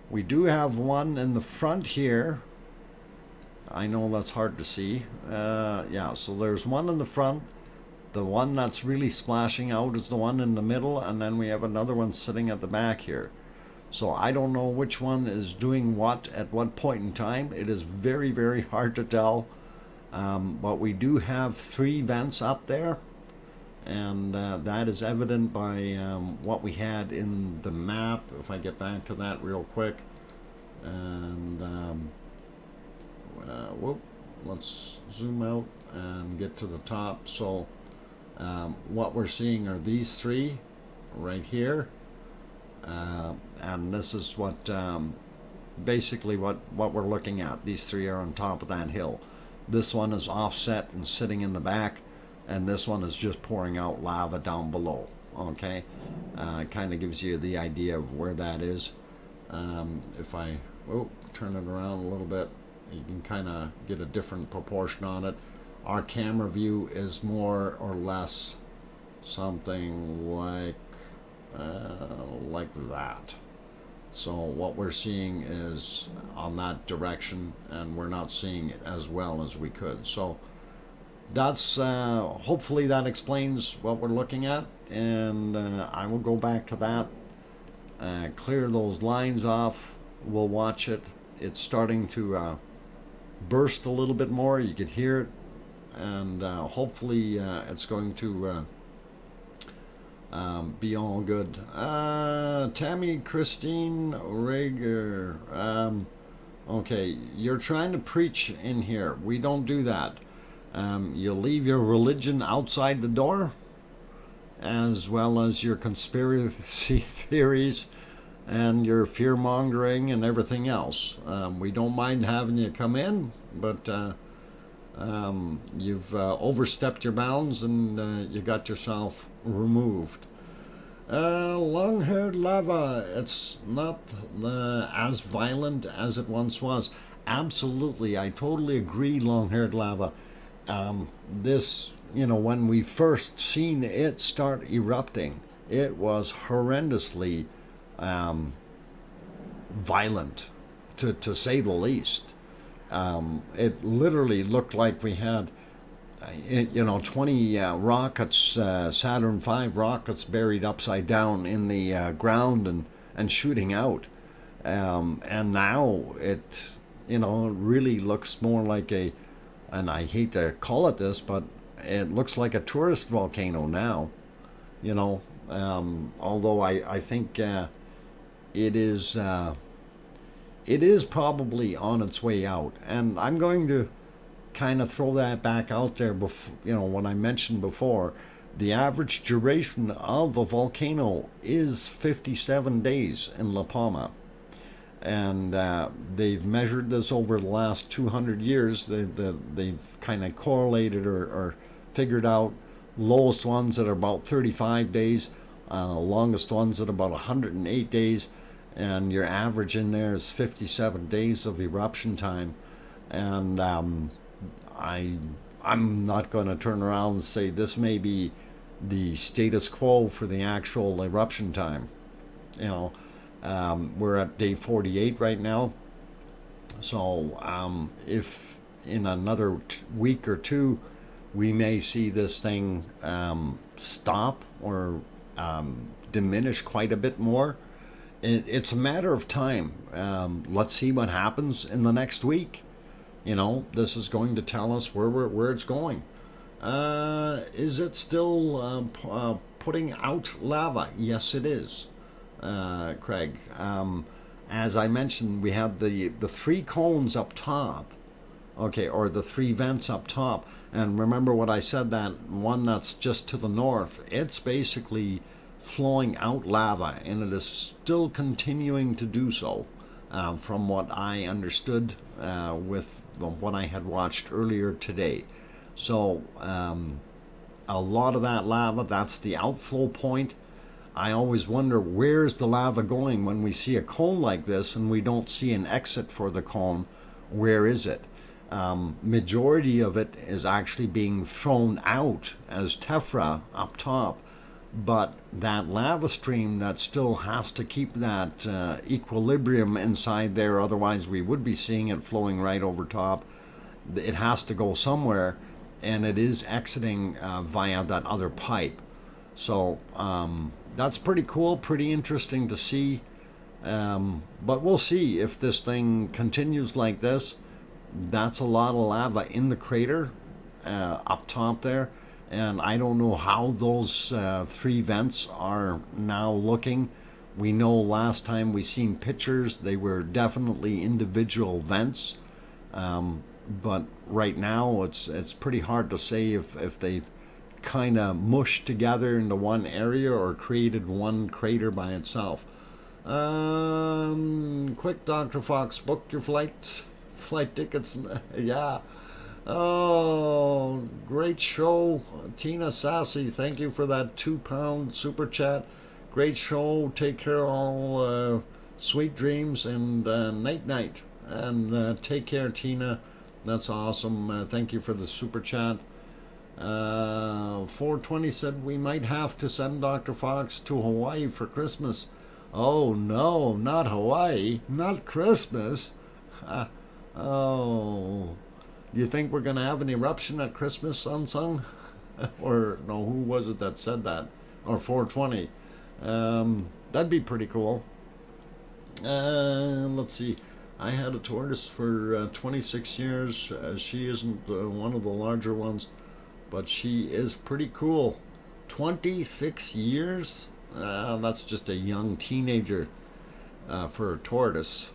one in the front here. I know that's hard to see. Yeah, so there's one in the front. The one that's really splashing out is the one in the middle, and then we have another one sitting at the back here. So I don't know which one is doing what at what point in time. It is very, very hard to tell. But we do have 3 vents up there, and that is evident by what we had in the map. If I get back to that real quick, and whoop, let's zoom out and get to the top. So what we're seeing are these 3 right here, and this is what basically what we're looking at. These 3 are on top of that hill. This one is offset and sitting in the back, and this one is just pouring out lava down below. Okay, kind of gives you the idea of where that is. If I turn it around a little bit, you can kind of get a different proportion on it. Our camera view is more or less something like that. So what we're seeing is on that direction, and we're not seeing it as well as we could. So that's hopefully that explains what we're looking at, and I will go back to that, clear those lines off. We'll watch it. It's starting to burst a little bit more. You can hear it, and hopefully it's going to be all good. Tammy Christine Rager. Okay, you're trying to preach in here. We don't do that. You leave your religion outside the door, as well as your conspiracy theories and your fear-mongering and everything else. We don't mind having you come in, but you've overstepped your bounds, and you got yourself removed. Long-haired lava, it's not as violent as it once was. Absolutely, I totally agree, long-haired lava. This, when we first seen it start erupting, it was horrendously violent, to say the least. It literally looked like we had 20 rockets, Saturn V rockets buried upside down in the ground and shooting out. And now it, really looks more like and I hate to call it this, but it looks like a tourist volcano now, although I think it is probably on its way out. And I'm going to kind of throw that back out there before, when I mentioned before, the average duration of a volcano is 57 days in La Palma. And they've measured this over the last 200 years. They've kind of correlated or figured out lowest ones at about 35 days, longest ones at about 108 days, and your average in there is 57 days of eruption time. And I'm not going to turn around and say this may be the status quo for the actual eruption time. We're at day 48 right now. So if in another week or two we may see this thing stop or diminish quite a bit more, it's a matter of time. Let's see what happens in the next week. This is going to tell us where it's going. Is it still putting out lava? Yes, it is, Craig. As I mentioned, we have the 3 cones up top, okay, or the 3 vents up top. And remember what I said, that one that's just to the north, it's basically flowing out lava, and it is still continuing to do so, from what I understood with what I had watched earlier today. So a lot of that lava, that's the outflow point. I always wonder, where's the lava going when we see a cone like this and we don't see an exit for the cone? Where is it? Majority of it is actually being thrown out as tephra up top, but that lava stream that still has to keep that equilibrium inside there, otherwise we would be seeing it flowing right over top. It has to go somewhere, and it is exiting via that other pipe. So that's pretty cool, pretty interesting to see. But we'll see if this thing continues like this. That's a lot of lava in the crater up top there. And I don't know how those 3 vents are now looking. We know last time we seen pictures, they were definitely individual vents. But right now it's pretty hard to say if they've kind of mushed together into one area or created one crater by itself. Quick, Dr. Fox, book your flight tickets. Yeah. Oh, great show. Tina Sassy, thank you for that £2 super chat. Great show. Take care, all. Sweet dreams and night. And take care, Tina. That's awesome. Thank you for the super chat. 420 said we might have to send Dr. Fox to Hawaii for Christmas. Oh no, not Hawaii, not Christmas. Oh, do you think we're gonna have an eruption at Christmas, Unsung? Or no, who was it that said that? Or 420. That'd be pretty cool. Let's see. I had a tortoise for 26 years. She isn't one of the larger ones, but she is pretty cool. 26 years? That's just a young teenager for a tortoise.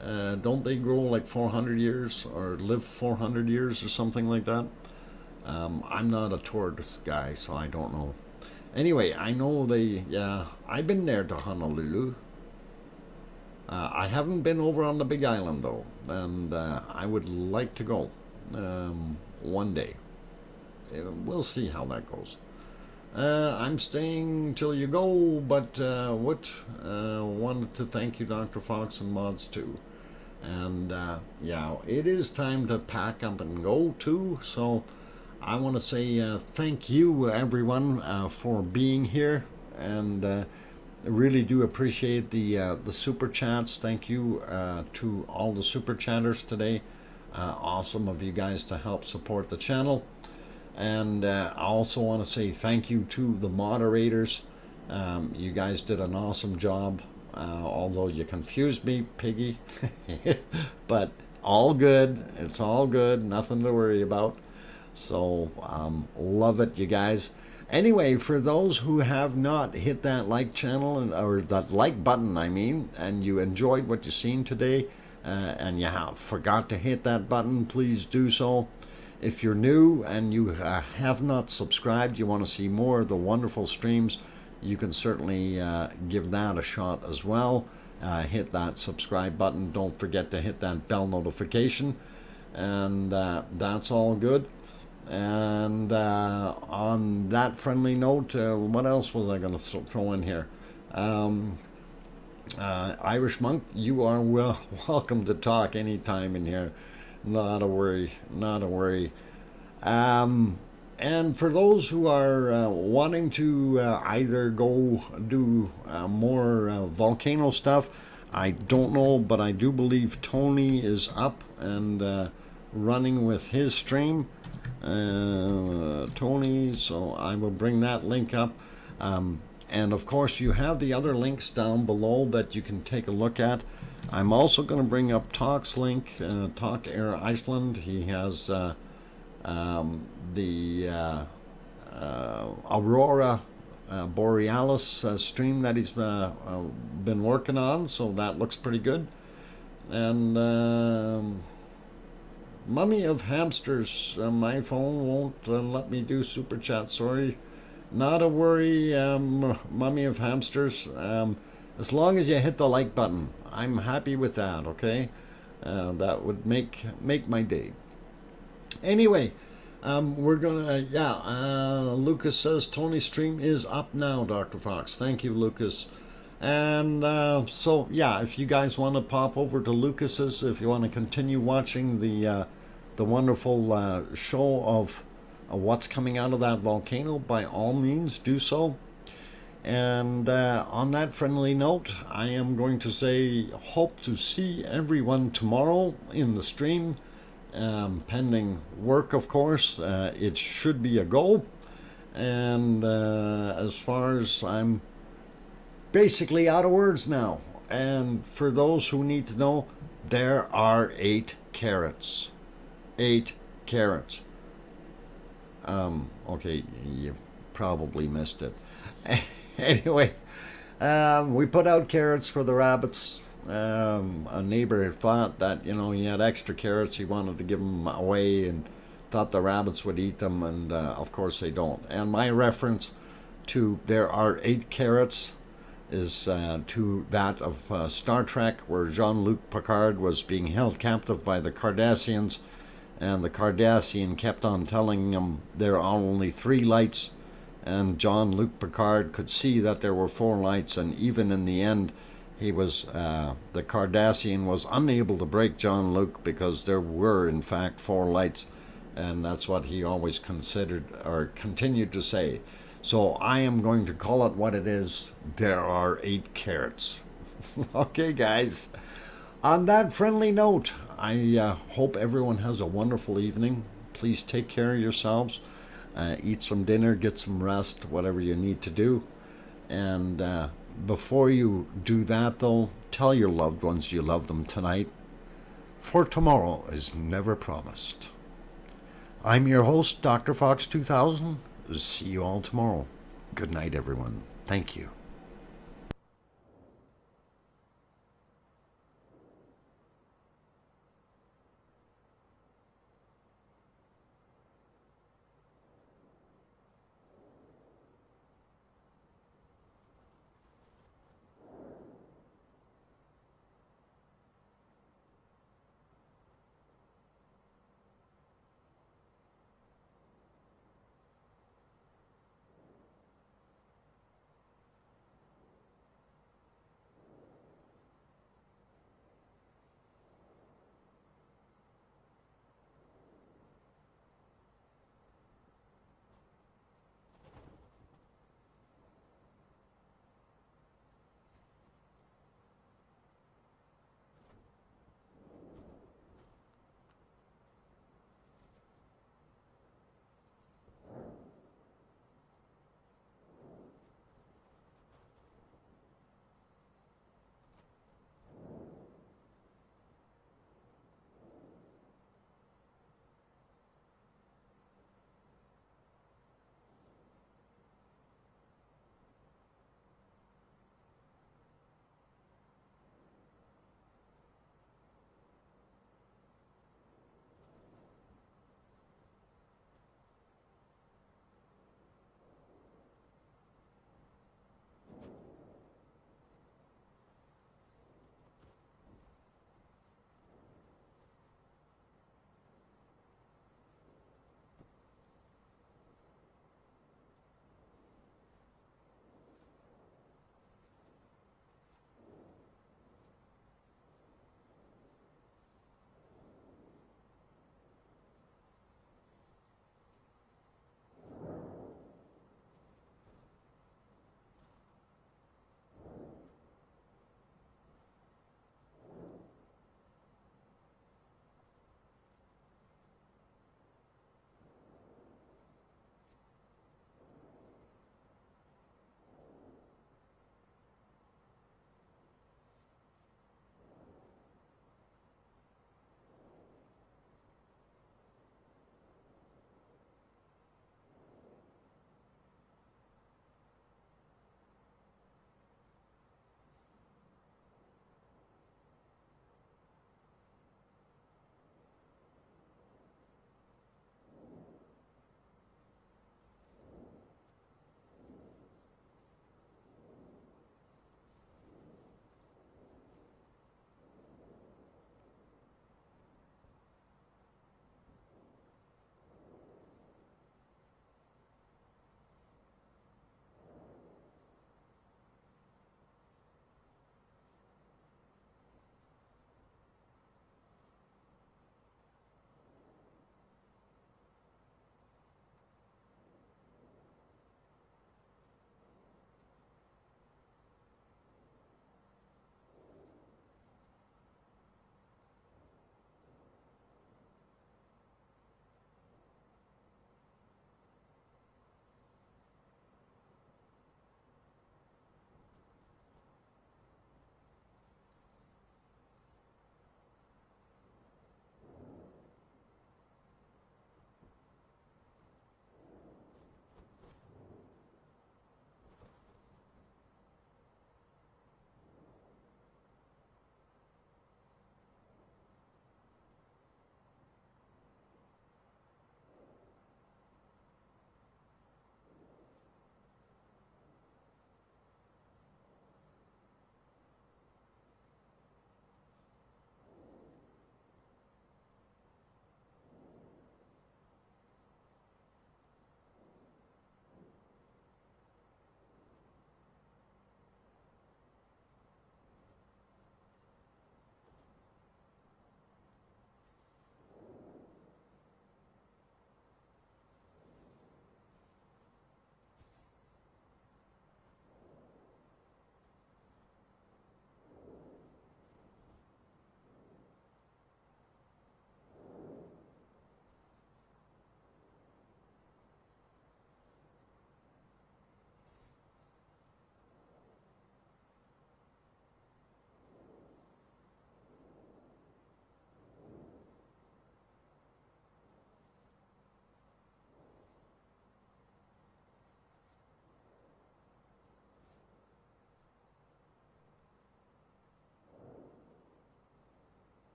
Don't they grow like 400 years or live 400 years or something like that? I'm not a tortoise guy, so I don't know. Anyway, I know I've been there to Honolulu. I haven't been over on the Big Island though, and I would like to go one day. We'll see how that goes. I'm staying till you go, but wanted to thank you, Dr. Fox, and mods too. And yeah, it is time to pack up and go too. So I want to say thank you, everyone, for being here, and I really do appreciate the super chats. Thank you to all the super chatters today. Awesome of you guys to help support the channel. And I also want to say thank you to the moderators. You guys did an awesome job, although you confused me, Piggy. But all good. It's all good. Nothing to worry about. So love it, you guys. Anyway, for those who have not hit that like channel, or that like button, I mean, and you enjoyed what you've seen today, and you forgot to hit that button, please do so. If you're new and you have not subscribed, you want to see more of the wonderful streams, you can certainly give that a shot as well. Hit that subscribe button. Don't forget to hit that bell notification. And that's all good. And on that friendly note, what else was I going to throw in here? Irish Monk, you are welcome to talk anytime in here. Not a worry, not a worry. And for those who are wanting to either go do more volcano stuff, I don't know, but I do believe Tony is up and running with his stream. Tony, so I will bring that link up. And of course, you have the other links down below that you can take a look at. I'm also going to bring up Talk's link, Talk Air Iceland. He has the Aurora Borealis stream that he's been working on, so that looks pretty good. And Mummy of Hamsters, my phone won't let me do super chat, sorry. Not a worry, Mummy of Hamsters. As long as you hit the like button, I'm happy with that, okay? That would make my day. Anyway, we're gonna, Lucas says Tony's stream is up now, Dr. Fox. Thank you, Lucas. And so, yeah, if you guys want to pop over to Lucas's, if you want to continue watching the wonderful show of what's coming out of that volcano, by all means, do so. And on that friendly note, I am going to say hope to see everyone tomorrow in the stream, pending work, of course. It should be a go. And as far as I'm basically out of words now, And for those who need to know, there are 8 carats. 8 carats. Okay, you probably missed it. Anyway, we put out carrots for the rabbits. A neighbor thought that, you know, he had extra carrots. He wanted to give them away and thought the rabbits would eat them. And of course they don't. And my reference to there are 8 carrots is to that of Star Trek, where Jean-Luc Picard was being held captive by the Cardassians. And the Cardassian kept on telling him there are only 3 lights. And Jean-Luc Picard could see that there were 4 lights. And even in the end, he was the Cardassian was unable to break Jean-Luc because there were in fact 4 lights, and that's what he always considered or continued to say. So I am going to call it what it is. There are 8 carats. Okay, guys. On that friendly note, I hope everyone has a wonderful evening. Please take care of yourselves. Eat some dinner, get some rest, whatever you need to do. And before you do that, though, tell your loved ones you love them tonight, for tomorrow is never promised. I'm your host, DrFox2000. See you all tomorrow. Good night, everyone. Thank you.